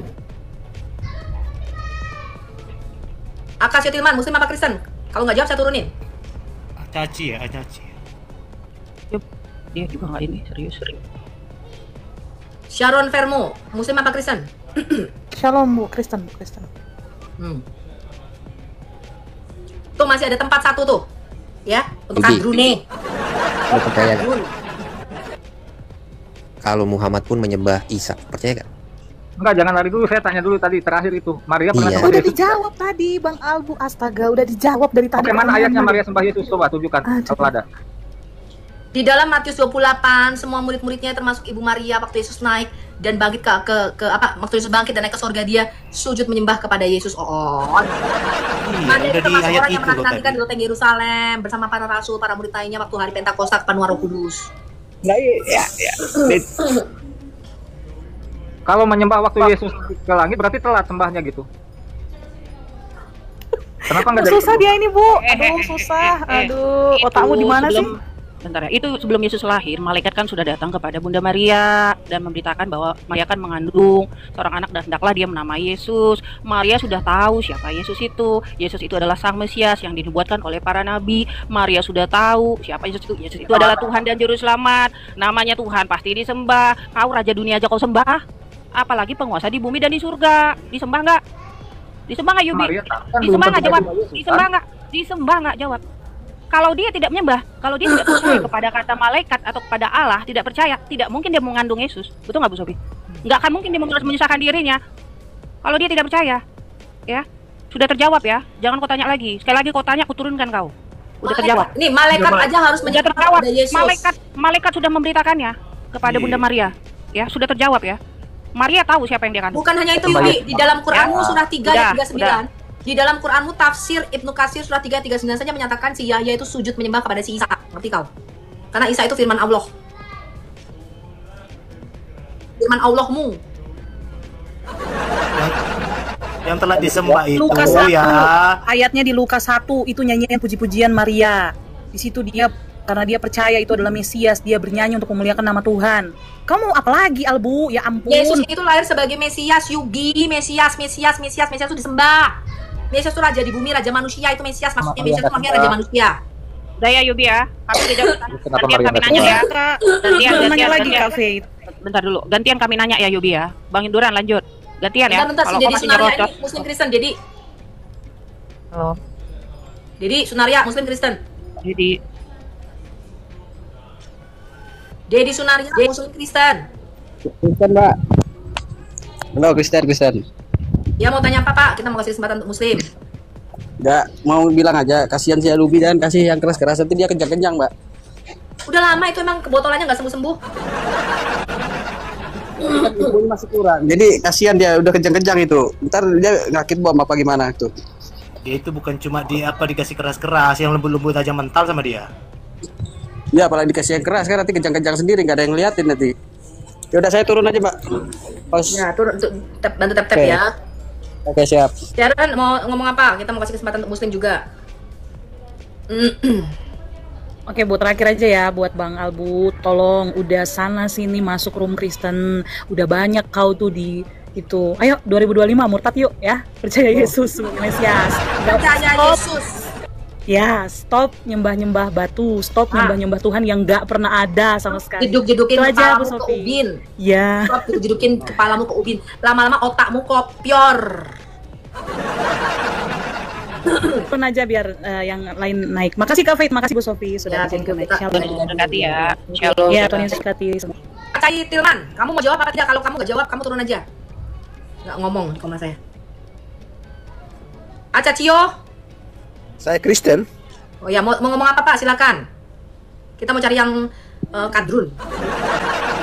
Aka Sio Tilman, Muslim apa Kristen? Kalau nggak jawab saya turunin. Caci. Dia juga nggak ini, serius. Sharon Vermo, Muslim apa Kristen? Shalom Bu, Kristen. Tuh masih ada tempat satu tuh, ya, untuk Brunei. Percaya gak? Kalau Muhammad pun menyembah Isa, percaya gak? Enggak, jangan lari dulu, saya tanya dulu tadi terakhir itu. Maria pernah sembah Udah Yesus? dijawab tadi, Bang Albu. Astaga, udah dijawab dari tadi. Oke, mana ayatnya Maria sembah Yesus? Coba tunjukkan kalau ada. Di dalam Matius 28, semua murid-muridnya termasuk Ibu Maria waktu Yesus naik dan bangkit waktu Yesus bangkit dan naik ke surga, dia sujud menyembah kepada Yesus. Maria termasuk orang yang menantikan di loteng Yerusalem bersama para rasul, para murid lainnya waktu hari Pentakosta kepenuhan Roh Kudus. Nah, iya. Kalau menyembah waktu Yesus ke langit berarti telat sembahnya gitu. Kenapa nggak dari susah dia ini, Bu? Aduh, susah. Aduh, otakmu di mana sih? Bentar ya, itu sebelum Yesus lahir, malaikat kan sudah datang kepada Bunda Maria dan memberitakan bahwa Maria kan mengandung seorang anak dan hendaklah dia menamai Yesus. Maria sudah tahu siapa Yesus itu. Yesus itu adalah Sang Mesias yang dinubuatkan oleh para nabi. Maria sudah tahu siapa Yesus itu. Yesus itu adalah Tuhan dan Juru Selamat. Namanya Tuhan pasti disembah. Kau raja dunia aja kau sembah. Apalagi penguasa di bumi dan di surga. Disembah nggak? Disembah nggak, Yubi? Disembah nggak, jawab? Disembah nggak? Disembah nggak, jawab? Kalau dia tidak menyembah, kalau dia tidak percaya kepada kata malaikat atau kepada Allah, tidak percaya, tidak mungkin dia mengandung Yesus. Betul nggak, Bu Sofi? Nggak akan mungkin dia menyusahkan dirinya. Kalau dia tidak percaya, ya sudah terjawab ya. Jangan kau tanya lagi. Sekali lagi kau tanya, aku turunkan kau. Udah terjawab. Nih malaikat aja harus menyembah kepada Yesus. Malaikat sudah memberitakannya kepada Bunda Maria. Ya sudah terjawab ya. Maria tahu siapa yang dia kandung. Bukan hanya itu, Yubi. Di dalam Quranmu surah 3 ayat 39. Di dalam Quranmu tafsir Ibnu Katsir surah 3:39 saja menyatakan si Yahya itu sujud menyembah kepada si Isa. Ngerti kau? Karena Isa itu firman Allah. Firman Allahmu. Yang telah disembah itu Lukas 1, ya. ayatnya di Lukas 1 itu nyanyian puji-pujian Maria. Di situ dia karena dia percaya itu adalah Mesias, dia bernyanyi untuk memuliakan nama Tuhan. Kamu apa lagi, Albu? Ya ampun. Yesus itu lahir sebagai Mesias, Yugi, Mesias itu disembah. Mesias itu raja di bumi, raja manusia itu Mesias, maksudnya Mesias itu maksudnya raja manusia. Udah ya, Yubi ya. Kami tidak gantian kami nanya ya. Gantian lagi kafe. Bentar dulu. Gantian kami nanya ya, Yubi ya. Bang Induran lanjut. Gantian ya. Bentar, kalau jadi masih Sunaria nyerocos. ini Muslim Kristen, jadi. Halo. Jadi Sunaria Muslim Kristen. Dedi Sunaria Muslim Kristen. Kristen, Mbak. Halo, Kristen. Ya mau tanya apa, Pak? Kita mau kasih kesempatan untuk Muslim. Enggak, mau bilang aja, kasihan si Alubi dan kasih yang keras-keras, nanti dia kencang-kencang, Mbak. Udah lama itu emang kebotolannya nggak sembuh-sembuh. Masih kurang. Jadi kasihan dia udah kencang-kencang itu. Ntar dia ngakit bom apa gimana tuh. Dia itu bukan cuma dikasih keras-keras, yang lembut-lembut aja mental sama dia. Ya, apalagi dikasih yang keras kan nanti kencang-kencang sendiri, nggak ada yang ngeliatin nanti. Ya udah saya turun aja, Mbak. Ya, turun bantu tap-tap ya. Oke, siap. Sharon mau ngomong apa? Kita mau kasih kesempatan untuk Muslim juga. Oke, Bu, terakhir aja ya buat Bang Albu, tolong udah sana sini masuk room Kristen, udah banyak kau tuh di itu. Ayo 2025 murtad yuk ya. Percaya Yesus sebagai Mesias. Percaya Yesus. Ya, stop nyembah-nyembah batu, stop nyembah-nyembah Tuhan yang nggak pernah ada sama sekali. Jeduk-jedukin kepalamu aja, ke ubin. Ya. Stop jeduk-jedukin kepalamu ke ubin. Lama-lama otakmu kopior. Pun aja biar yang lain naik. Makasih Kak Faith, makasih Bu Sofi sudah izin ke mic. Tuhan berkati ya. Shalom. Ya, Tuhan Yesus berkati. Cai Tilman, kamu mau jawab apa tidak? Kalau kamu nggak jawab, kamu turun aja. Nggak ngomong di komen saya. Aca Cio. Saya Kristen. Oh ya, mau ngomong apa Pak? Silakan. Kita mau cari yang kadrun.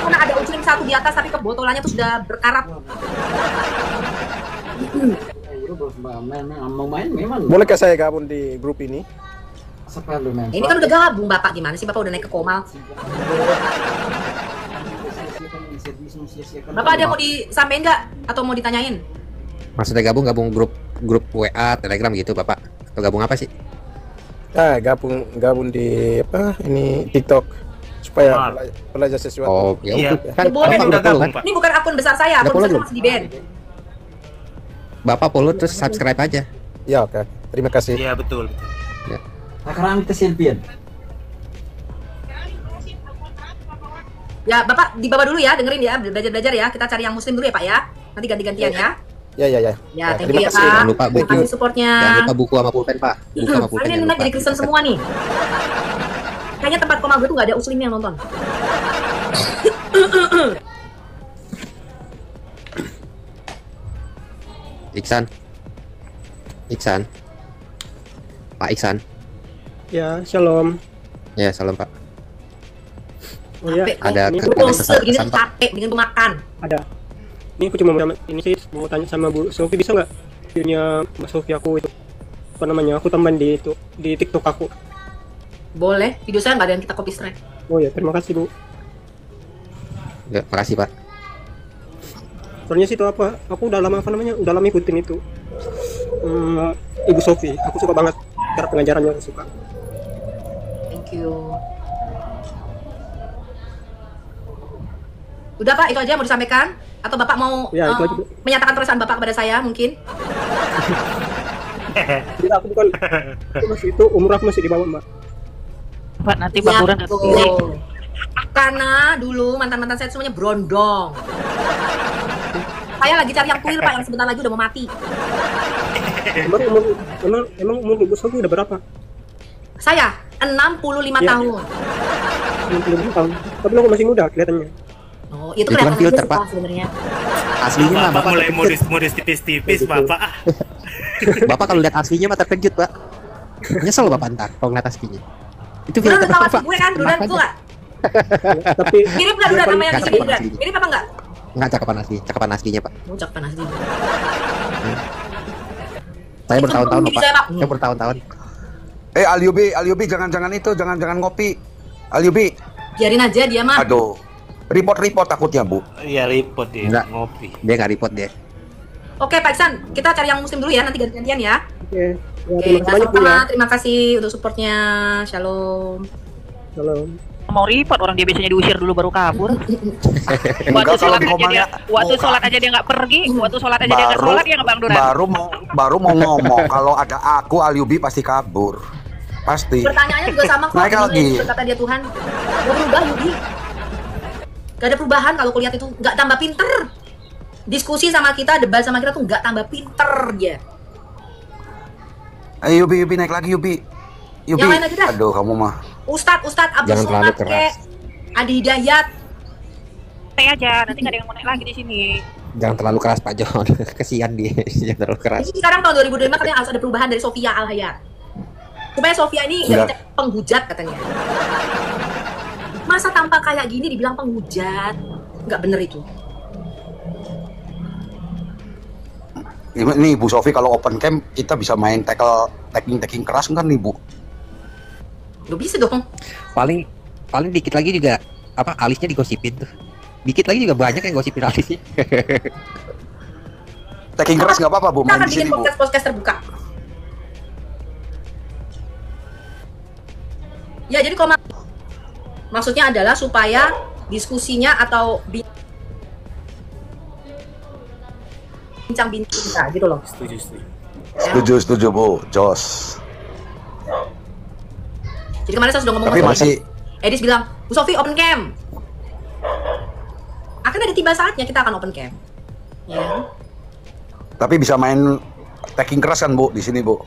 Karena ada unsur satu di atas tapi kebotolannya tuh sudah berkarat. Bolehkah saya gabung di grup ini? Ini kan udah gabung Bapak, gimana sih Bapak udah naik ke Komal? Bapak ada mau disampaikan nggak atau mau ditanyain? Maksudnya gabung grup WA, Telegram gitu, Bapak? Atau gabung apa sih? Ah, gabung di apa? Ini TikTok supaya belajar sesuatu. Oh, ya. Kan boleh udah gabung, Pak. Ini bukan akun besar saya, akun besar masih di band. Bapak follow terus subscribe aja. Ya, oke. Terima kasih. Iya, betul. Ya. Sekarang kita selfie. Ya, Bapak di bawah dulu ya, dengerin ya, belajar-belajar ya. Kita cari yang Muslim dulu ya, Pak ya. Nanti ganti-gantian ya. Ya. Ya, thank you ya Pak. Jangan lupa buku. Terima kasih supportnya. Jangan lupa buku sama pulpen, Pak. Buku sama pulpen. Ini jadi Kristen semua nih. Kayaknya tempat Komal gue tuh nggak ada Muslim yang nonton. Iksan. Pak Iksan. Ya, shalom. Ya, salam Pak. Oh ya, ada pesan capek dengan makan. Ada. Ini aku cuma ini sih mau tanya sama Bu Sofi, bisa nggak videonya Mbak Sofi aku itu apa namanya, aku tambahin di TikTok aku. Boleh, video saya nggak ada yang kita copy strike. Oh ya, terima kasih Bu. Ya, makasih Pak. Soalnya situ apa? Aku udah lama udah lama ikutin itu. Ibu Sofi, aku suka banget cara pengajarannya, aku suka. Thank you. Udah Pak, itu aja mau disampaikan? Atau Bapak mau Ya, itu aja, Bu. menyatakan perasaan Bapak kepada saya mungkin? Jadi aku bukan itu umur aku masih di bawah Mbak. Pak, nanti Bang Duran Ya, betul. Karena dulu mantan-mantan saya semuanya berondong. Saya lagi cari yang kuil Pak, yang sebentar lagi udah mau mati. Emang umur Ibu Sofi udah berapa? Saya 65 Iya. tahun. 65 tahun. Tapi lo masih muda kelihatannya. Oh, itu Itu kan kelihatan filter, aja sih, Pak. Pak sebenarnya. Aslinya mah Bapak mulai terkejut. modis tipis-tipis Bapak. Bapak kalau lihat aslinya mah terkejut, Pak. Nyesel Bapak ntar kalau ngeliat aslinya. Itu Duran filter tahu Pak. gue kan, Duran tuh nggak? Tapi Mirip nggak Duran sama yang di sini Duran? Mirip apa nggak? Enggak cakapan aslinya, Pak. Muncak panas di. Saya bertahun-tahun loh, Pak. Saya, Pak. Saya bertahun-tahun. Aliubi jangan ngopi. Aliubi. Biarin aja dia mah. Aduh. Report takutnya, Bu. Iya repot dia Enggak. ngopi. Dia nggak report dia. Oke Pak Iksan, kita cari yang muslim dulu ya, nanti ganti-gantian ya. Oke. Oke, Terima kasih banyak Bu ya. sama-sama. Terima kasih untuk supportnya. Shalom. Halo. mau report orang dia biasanya diusir dulu baru kabur. Enggak, kalau di komanya Waktu sholat aja dia nggak pergi, waktu sholat aja dia nggak sholat, dia nggak Bang Duran. baru mau ngomong kalau ada aku Aliubi pasti kabur. Pasti. Pertanyaannya juga sama kok. Naik lagi. Kata dia Tuhan. Gak berubah Yudi. Gak ada perubahan kalau kuliah itu, nggak tambah pinter. Diskusi sama kita, debat sama kita tuh nggak tambah pinter dia. Ayo Yubi naik lagi Yubi. Yang lain lagi dah. Aduh kamu mah. Ustadz Abdul Jangan terlalu Somad keras. Adi Hidayat. Stay aja, nanti nggak ada yang mau naik lagi di sini. Jangan terlalu keras Pak John. Kesian dia. Jangan terlalu keras. Jadi sekarang tahun 2025 katanya harus ada perubahan dari Sofia Al-Hayat. Supaya Sofia ini nggak jadi penghujat katanya. Masa tampak kayak gini dibilang penghujat? Nggak bener itu. Ini Bu Sofi kalau open camp kita bisa main tackling keras kan nih Bu? Gak bisa dong. Paling dikit lagi juga apa alisnya digosipin tuh. Dikit lagi juga banyak yang gosipin alisnya. Tackling keras nggak apa-apa Bu, Kita main akan di bikin sini Bu. podcast terbuka. Ya jadi kalau maksudnya adalah supaya diskusinya atau bincang-bincang kita gitu loh. Setuju Bu, Jos. Jadi kemarin saya sudah ngomong Tapi sama masih Edis bilang, Bu Sofi open cam. Akan ada tiba saatnya kita akan open cam. Ya. tapi bisa main tackling keras kan Bu di sini Bu.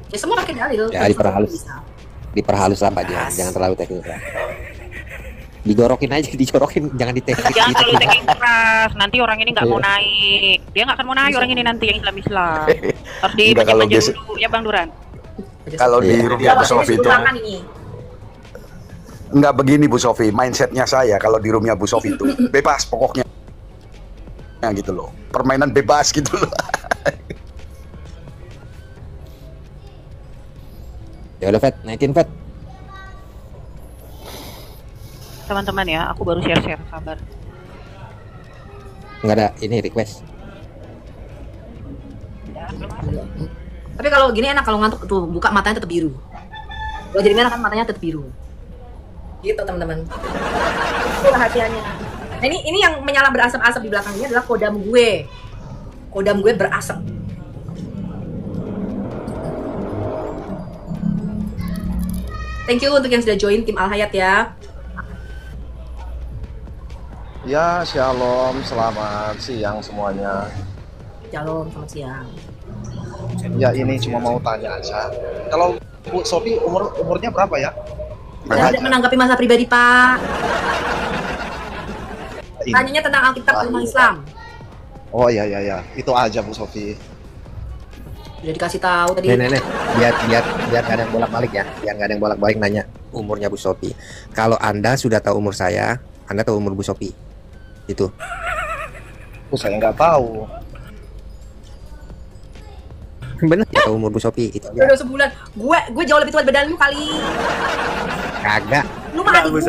Ya semua pakai dalil. Ya diperhalus lah Pak John. Jangan terlalu teknik keras. Dijorokin aja, jangan diteknik. Jangan terlalu taking keras, nanti orang ini nggak mau naik. Dia nggak akan mau naik orang ini nanti yang Islam. Harus Enggak, dipinjam kalau aja biasa- dulu ya Bang Duran. Kalau di rumah Bu Sofi itu ini. nggak begini Bu Sofi, mindsetnya saya kalau di rumahnya Bu Sofi itu bebas pokoknya. Ya gitu loh, permainan bebas gitu loh. Ya udah Fet, naikin Fet. Teman-teman ya, aku baru share-share, sabar. Nggak ada ini request. Tapi kalau gini enak, kalau ngantuk tuh buka matanya tetap biru. Kalau jadi merah kan matanya tetap biru. Gitu teman-teman. Itu rahasianya. Nah ini yang menyala berasap-asap di belakang ini adalah kodam gue. Kodam gue berasap. Thank you untuk yang sudah join tim Al-Hayat ya. Ya, shalom, selamat siang semuanya. Shalom, selamat siang. Ya, ini cuma mau tanya aja. Kalau Bu Sofi umurnya berapa ya? Saya tidak menanggapi masa pribadi Pak. Ini. Tanyanya tentang Alkitab agama Islam. Oh iya, itu aja Bu Sofi. Udah dikasih tahu tadi. Nih. Biar nggak ada yang bolak-balik ya. Biar nggak ada yang bolak-balik nanya umurnya Bu Sofi. Kalau Anda sudah tahu umur saya, Anda tahu umur Bu Sofi. Itu. Saya nggak tahu. Bener tahu umur Bu Sofi itu aja. Udah sebulan. Gue jauh lebih tua badan lu kali. Kagak. Lu mah adik gue.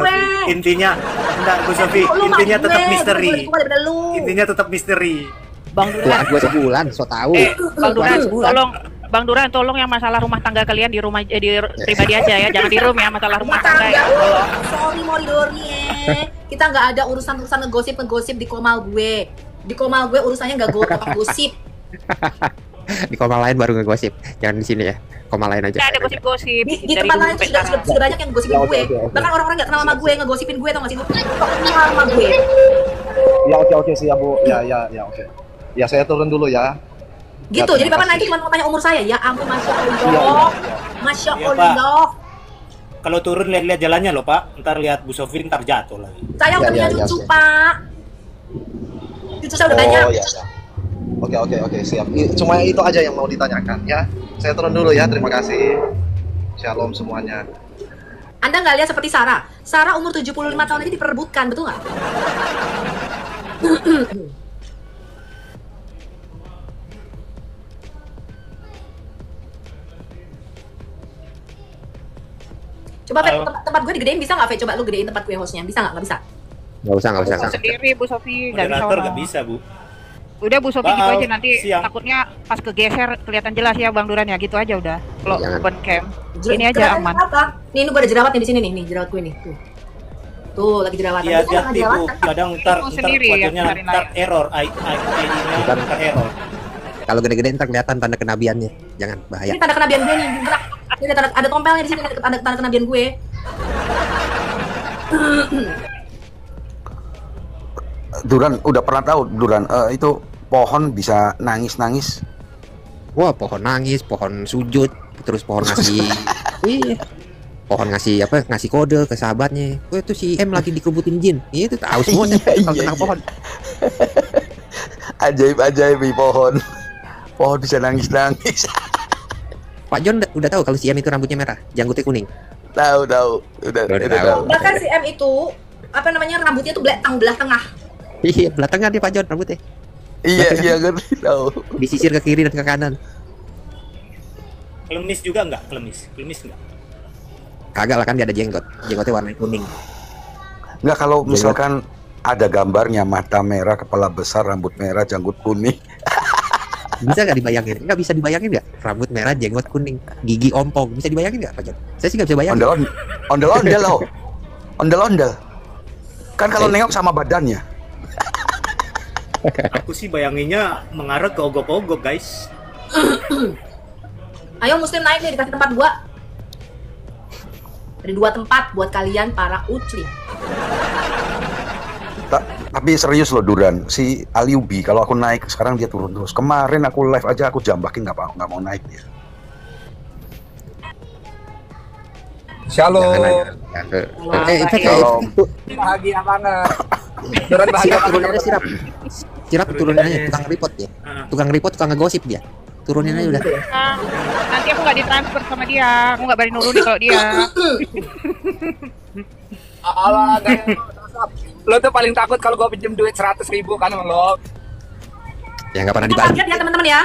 Intinya, enggak Bu Sofi, intinya tetap misteri. Intinya tetap misteri. Bang Duran, gue sebulan, so tahu. Bang Duran, tolong yang masalah rumah tangga kalian di rumah di pribadi aja ya, jangan di room ya masalah rumah tangga ya. Sorry Moridori kita nggak ada urusan ngegosip di komal gue. Di komal gue urusannya nggak gosip. Di komal lain baru ngegosip, jangan di sini ya. Komal lain aja. Nggak ada gosip-gosip. Di tempat lain sudah banyak yang ngegosipin gue. Bahkan orang-orang nggak kenal sama gue ngegosipin gue, tau nggak sih lu? Kenal sama gue. Ya oke siap Bu. Ya oke. Ya saya turun dulu ya. Gitu, jadi Bapak nanti cuma mau tanya umur saya. Ya ampun, Masya Allah. Masya Allah. Kalau turun lihat-lihat jalannya loh Pak, ntar lihat Bu Sofi ntar jatuh lagi. Saya udah punya cucu Pak. Cucu saya udah banyak. Oh iya. Oke siap. Cuma itu aja yang mau ditanyakan ya. Saya turun dulu ya, terima kasih. Shalom semuanya. Anda nggak lihat seperti Sarah. Sarah umur 75 tahun aja diperebutkan, betul nggak? Coba tempat gue digedein bisa nggak, Fe? Coba lu gedein tempat gue hostnya, bisa nggak? Nggak bisa. Nggak usah. Sendiri Bu Sofi, nggak bisa. Moderator nggak bisa Bu. Udah Bu Sofi gitu aja nanti takutnya pas kegeser kelihatan jelas ya Bang Duran ya, gitu aja udah. Kalau open cam ini aja aman. Nih ini gue ada jerawat nih di sini nih jerawat gue nih tuh lagi jerawatan. Iya hati-hati Bu, kadang ntar wajahnya ntar error, ID-nya ntar error. Kalau gede-gede ntar kelihatan tanda kenabiannya, jangan bahaya. Ini tanda kenabian gue nih, ini ada tompelnya di sini, ada tanda kenabian gue. Duran udah pernah tahu Duran itu pohon bisa nangis. Wah, pohon nangis, pohon sujud, terus pohon ngasih pohon ngasih kode ke sahabatnya. Wah, itu si M lagi dikebutin jin. Itu tahu semua kalau tentang pohon. Ajaib pohon. Pohon bisa nangis. Pak John udah tahu kalau si M itu rambutnya merah, janggutnya kuning. Tahu. Udah tahu. Bahkan si M itu rambutnya tuh belah tengah. Iya, belah tengah dia Pak John rambutnya. Iya ngerti tahu. Disisir ke kiri dan ke kanan. Klemis juga enggak? Klemis enggak? Kagak lah, kan dia ada jenggotnya warna kuning. Enggak, kalau misalkan ada gambarnya mata merah, kepala besar, rambut merah, janggut kuning. Bisa nggak dibayangin? Nggak bisa dibayangin nggak? Rambut merah, jenggot kuning, gigi ompong, bisa dibayangin nggak Pak John? Saya sih nggak bisa bayangin. Ondel-ondel loh. Ondel-ondel. Kan kalau nengok sama badannya. Aku sih bayanginnya mengarah ke ogok-ogok guys. Ayo Muslim naik nih, dikasih tempat gua. Ada 2 tempat buat kalian para ucli. Tapi serius loh Duran, si Aliubi kalau aku naik sekarang dia turun terus. Kemarin aku live aja aku jambakin nggak mau naik dia. Shalom. Shalom. Bahagia banget. Duran bahagia turunannya sirap turunannya tukang report ya. Tukang report, tukang ngegosip dia. Turunin aja udah. Nanti aku nggak ditransfer sama dia, aku nggak berani nurunin kalau dia. Allah, lo tuh paling takut kalau gue pinjem duit 100.000 kan lo. Ya nggak pernah dibalik. Lihat ya teman-teman ya,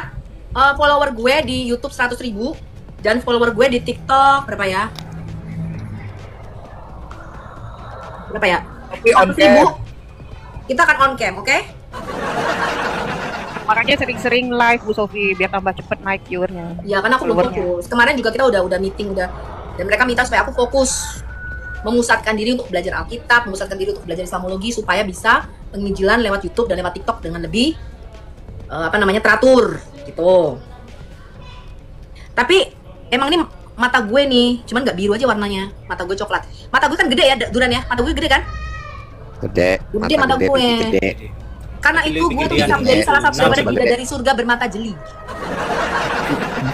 follower gue di YouTube 100.000 dan follower gue di TikTok berapa ya? Berapa ya? 100.000. Kita akan on cam, oke? Makanya sering-sering live Bu Sofi biar tambah cepet naik viewernya. Ya karena aku belum fokus. Kemarin juga kita udah meeting dan mereka minta supaya aku fokus memusatkan diri untuk belajar Alkitab, memusatkan diri untuk belajar Islamologi supaya bisa penginjilan lewat YouTube dan lewat TikTok dengan lebih teratur gitu. Tapi emang ini mata gue nih, cuman nggak biru aja warnanya. Mata gue coklat. Mata gue kan gede ya, Duran ya. Mata gue gede kan? Gede mata gue. Karena itu gue tuh bisa menjadi salah satu bidadari surga bermata jeli.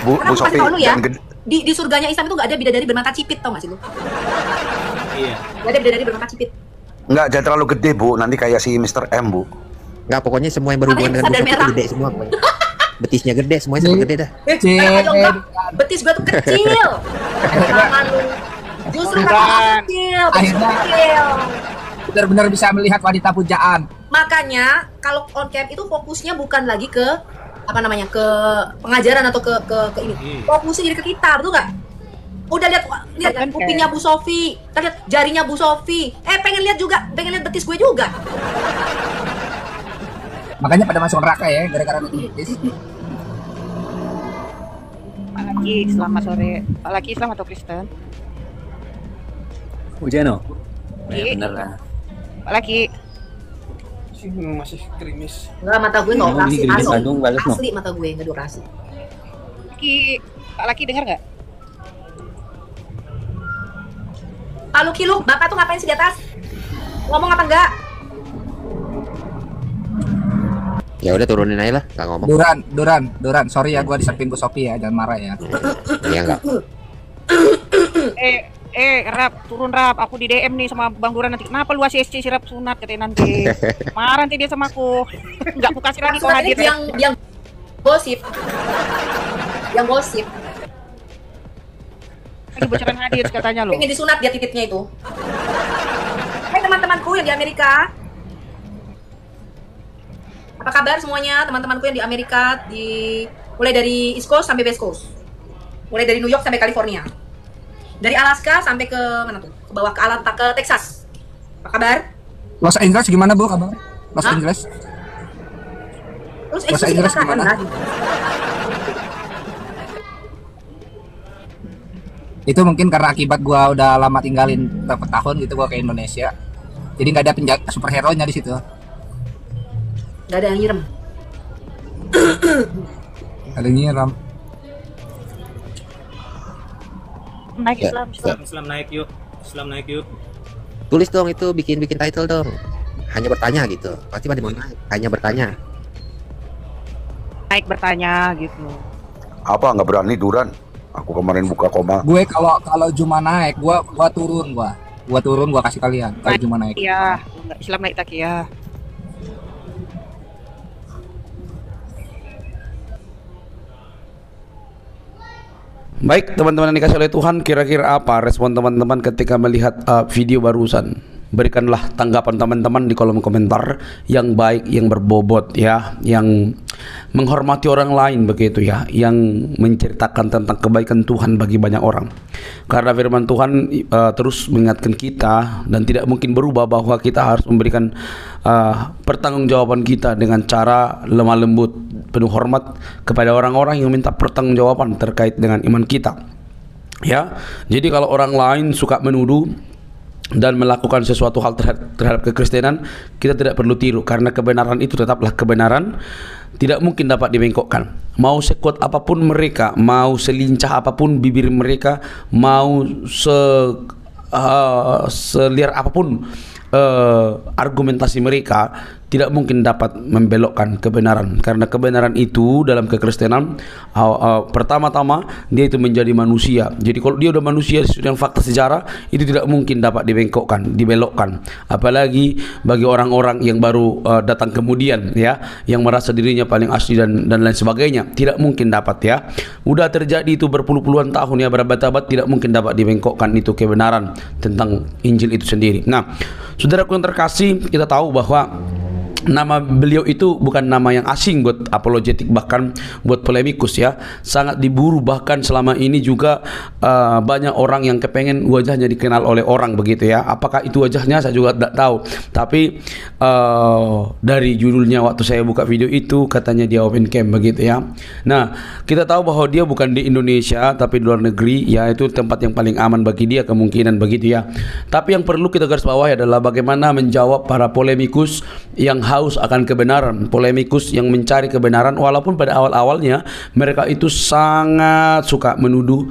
Bu Sofi, ya, di surganya Islam itu nggak ada bidadari bermata cipit, tau nggak sih lu? Iya. Nggak ada bidadari bermata cipit. Nggak, jangan terlalu gede Bu, nanti kayak si Mr. M Bu. Nggak, pokoknya semua yang berhubungan dengan Bu Sofi gede semua pokoknya. Betisnya gede, semuanya semua gede dah. Betis gue tuh kecil. Jangan lu. Justru kan kecil, kecil. Benar-benar bisa melihat wanita pujaan. Makanya kalau on cam itu fokusnya bukan lagi ke ke pengajaran atau ke ini. Fokusnya jadi ke kita, betul nggak? Udah lihat kan kupingnya Bu Sofi, lihat jarinya Bu Sofi. Pengen lihat betis gue juga. Makanya pada masuk neraka ya, gara-gara nonton betis. Pak Laki, selamat sore. Pak Laki, Islam atau Kristen? Ujeno. Ya bener lah. Pak Laki. Masih krimis. Enggak, mata gue nggak operasi. Asli. Asli mata gue nggak operasi. Pak Laki dengar nggak? Pak Luki, Bapak tuh ngapain sih di atas? Ngomong apa enggak? Ya udah turunin aja lah, nggak ngomong. Duran, sorry ya, gua disamping Bu Sofi ya, jangan marah ya. Iya enggak. Rap, turun Rap, aku di DM nih sama Bang Duran nanti. Kenapa lu ACSC sirap sunat katanya nanti? Marah nanti dia sama aku. Enggak aku kasih lagi kok hadir. Yang gosip. Yang gosip. Lagi bocoran hadir katanya lo. Pengen disunat dia titiknya itu. Hai teman-temanku yang di Amerika. Apa kabar semuanya teman-temanku yang di Amerika, mulai dari East Coast sampai West Coast. Mulai dari New York sampai California. Dari Alaska sampai ke mana tuh? Ke bawah ke Texas. Apa kabar? Los Angeles gimana Bu kabar? Los Angeles gimana? Itu mungkin karena akibat gua udah lama tinggalin berapa tahun gitu gua ke Indonesia. Jadi nggak ada superhero-nya di situ. Gak ada yang nyiram. Ada yang nyiram. Naik Islam. Islam naik yuk. Tulis dong itu, bikin title dong. Hanya bertanya gitu. Pasti pada mau naik. Hanya bertanya. Naik bertanya gitu. Apa nggak berani Duran? Aku kemarin buka koma. Gue kalau cuma naik, gua turun gua kasih kalian. Kalau cuma naik. Iya, Islam naik takiyah. Baik, teman-teman yang dikasih oleh Tuhan, kira-kira apa respon teman-teman ketika melihat video barusan? Berikanlah tanggapan teman-teman di kolom komentar yang baik, yang berbobot ya, yang menghormati orang lain begitu ya, yang menceritakan tentang kebaikan Tuhan bagi banyak orang. Karena firman Tuhan terus mengingatkan kita dan tidak mungkin berubah bahwa kita harus memberikan pertanggungjawaban kita dengan cara lemah lembut, penuh hormat kepada orang-orang yang minta pertanggungjawaban terkait dengan iman kita. Ya, jadi kalau orang lain suka menuduh dan melakukan sesuatu hal terhadap kekristenan, kita tidak perlu tiru karena kebenaran itu tetaplah kebenaran, tidak mungkin dapat dibengkokkan. Mau sekuat apapun mereka, mau selincah apapun bibir mereka, mau seliar apapun argumentasi mereka, tidak mungkin dapat membelokkan kebenaran. Karena kebenaran itu dalam kekristenan pertama-tama dia itu menjadi manusia. Jadi kalau dia udah manusia dengan fakta sejarah, itu tidak mungkin dapat dibengkokkan, dibelokkan. Apalagi bagi orang-orang yang baru datang kemudian ya, yang merasa dirinya paling asli dan lain sebagainya, tidak mungkin dapat ya. Udah terjadi itu berpuluh-puluhan tahun ya, berabad-abad, tidak mungkin dapat dibengkokkan itu kebenaran tentang Injil itu sendiri. Nah, saudaraku yang terkasih, kita tahu bahwa nama beliau itu bukan nama yang asing buat apologetik, bahkan buat polemikus ya, sangat diburu. Bahkan selama ini juga banyak orang yang kepengen wajahnya dikenal oleh orang begitu ya. Apakah itu wajahnya saya juga tidak tahu, tapi dari judulnya waktu saya buka video itu katanya dia open cam begitu ya. Nah, kita tahu bahwa dia bukan di Indonesia tapi di luar negeri ya, itu tempat yang paling aman bagi dia kemungkinan begitu ya. Tapi yang perlu kita garis bawahi adalah bagaimana menjawab para polemikus yang haus akan kebenaran, polemikus yang mencari kebenaran, walaupun pada awal-awalnya mereka itu sangat suka menuduh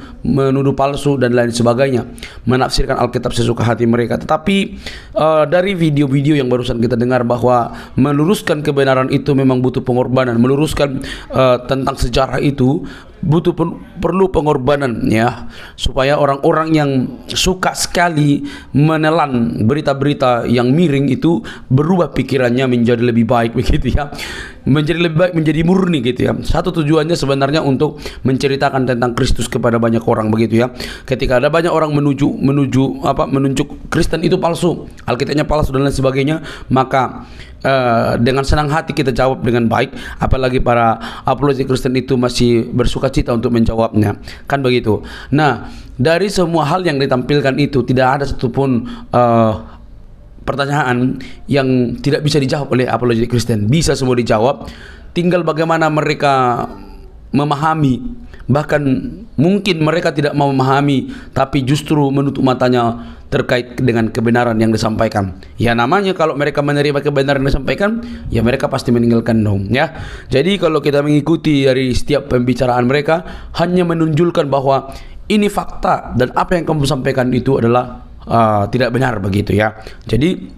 palsu dan lain sebagainya, menafsirkan Alkitab sesuka hati mereka. Tetapi dari video-video yang barusan kita dengar bahwa meluruskan kebenaran itu memang butuh pengorbanan, meluruskan tentang sejarah itu perlu pengorbanan ya, supaya orang-orang yang suka sekali menelan berita-berita yang miring itu berubah pikirannya menjadi lebih baik begitu ya. menjadi lebih baik, menjadi murni gitu ya. Satu tujuannya sebenarnya untuk menceritakan tentang Kristus kepada banyak orang begitu ya. Ketika ada banyak orang menunjuk Kristen itu palsu, Alkitabnya palsu dan lain sebagainya, maka dengan senang hati kita jawab dengan baik. Apalagi para apologi Kristen itu masih bersukacita untuk menjawabnya, kan begitu. Nah, dari semua hal yang ditampilkan itu tidak ada satupun pertanyaan yang tidak bisa dijawab oleh apologetik Kristen. Bisa semua dijawab, tinggal bagaimana mereka memahami. Bahkan mungkin mereka tidak mau memahami, tapi justru menutup matanya terkait dengan kebenaran yang disampaikan. Ya namanya kalau mereka menerima kebenaran yang disampaikan, ya mereka pasti meninggalkan dong ya. Jadi kalau kita mengikuti dari setiap pembicaraan mereka, hanya menunjukkan bahwa ini fakta dan apa yang kamu sampaikan itu adalah tidak benar begitu ya. Jadi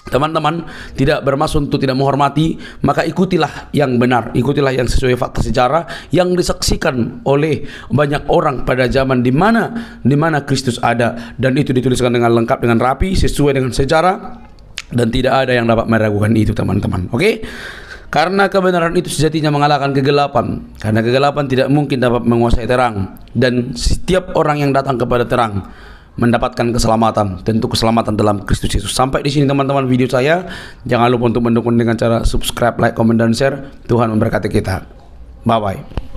teman-teman tidak bermaksud untuk tidak menghormati, maka ikutilah yang benar, ikutilah yang sesuai fakta sejarah yang disaksikan oleh banyak orang pada zaman di mana Kristus ada, dan itu dituliskan dengan lengkap, dengan rapi, sesuai dengan sejarah, dan tidak ada yang dapat meragukan itu teman-teman. Oke? Karena kebenaran itu sejatinya mengalahkan kegelapan, karena kegelapan tidak mungkin dapat menguasai terang, dan setiap orang yang datang kepada terang mendapatkan keselamatan, tentu keselamatan dalam Kristus Yesus. Sampai di sini teman-teman video saya. Jangan lupa untuk mendukung dengan cara subscribe, like, komen, dan share. Tuhan memberkati kita. Bye bye.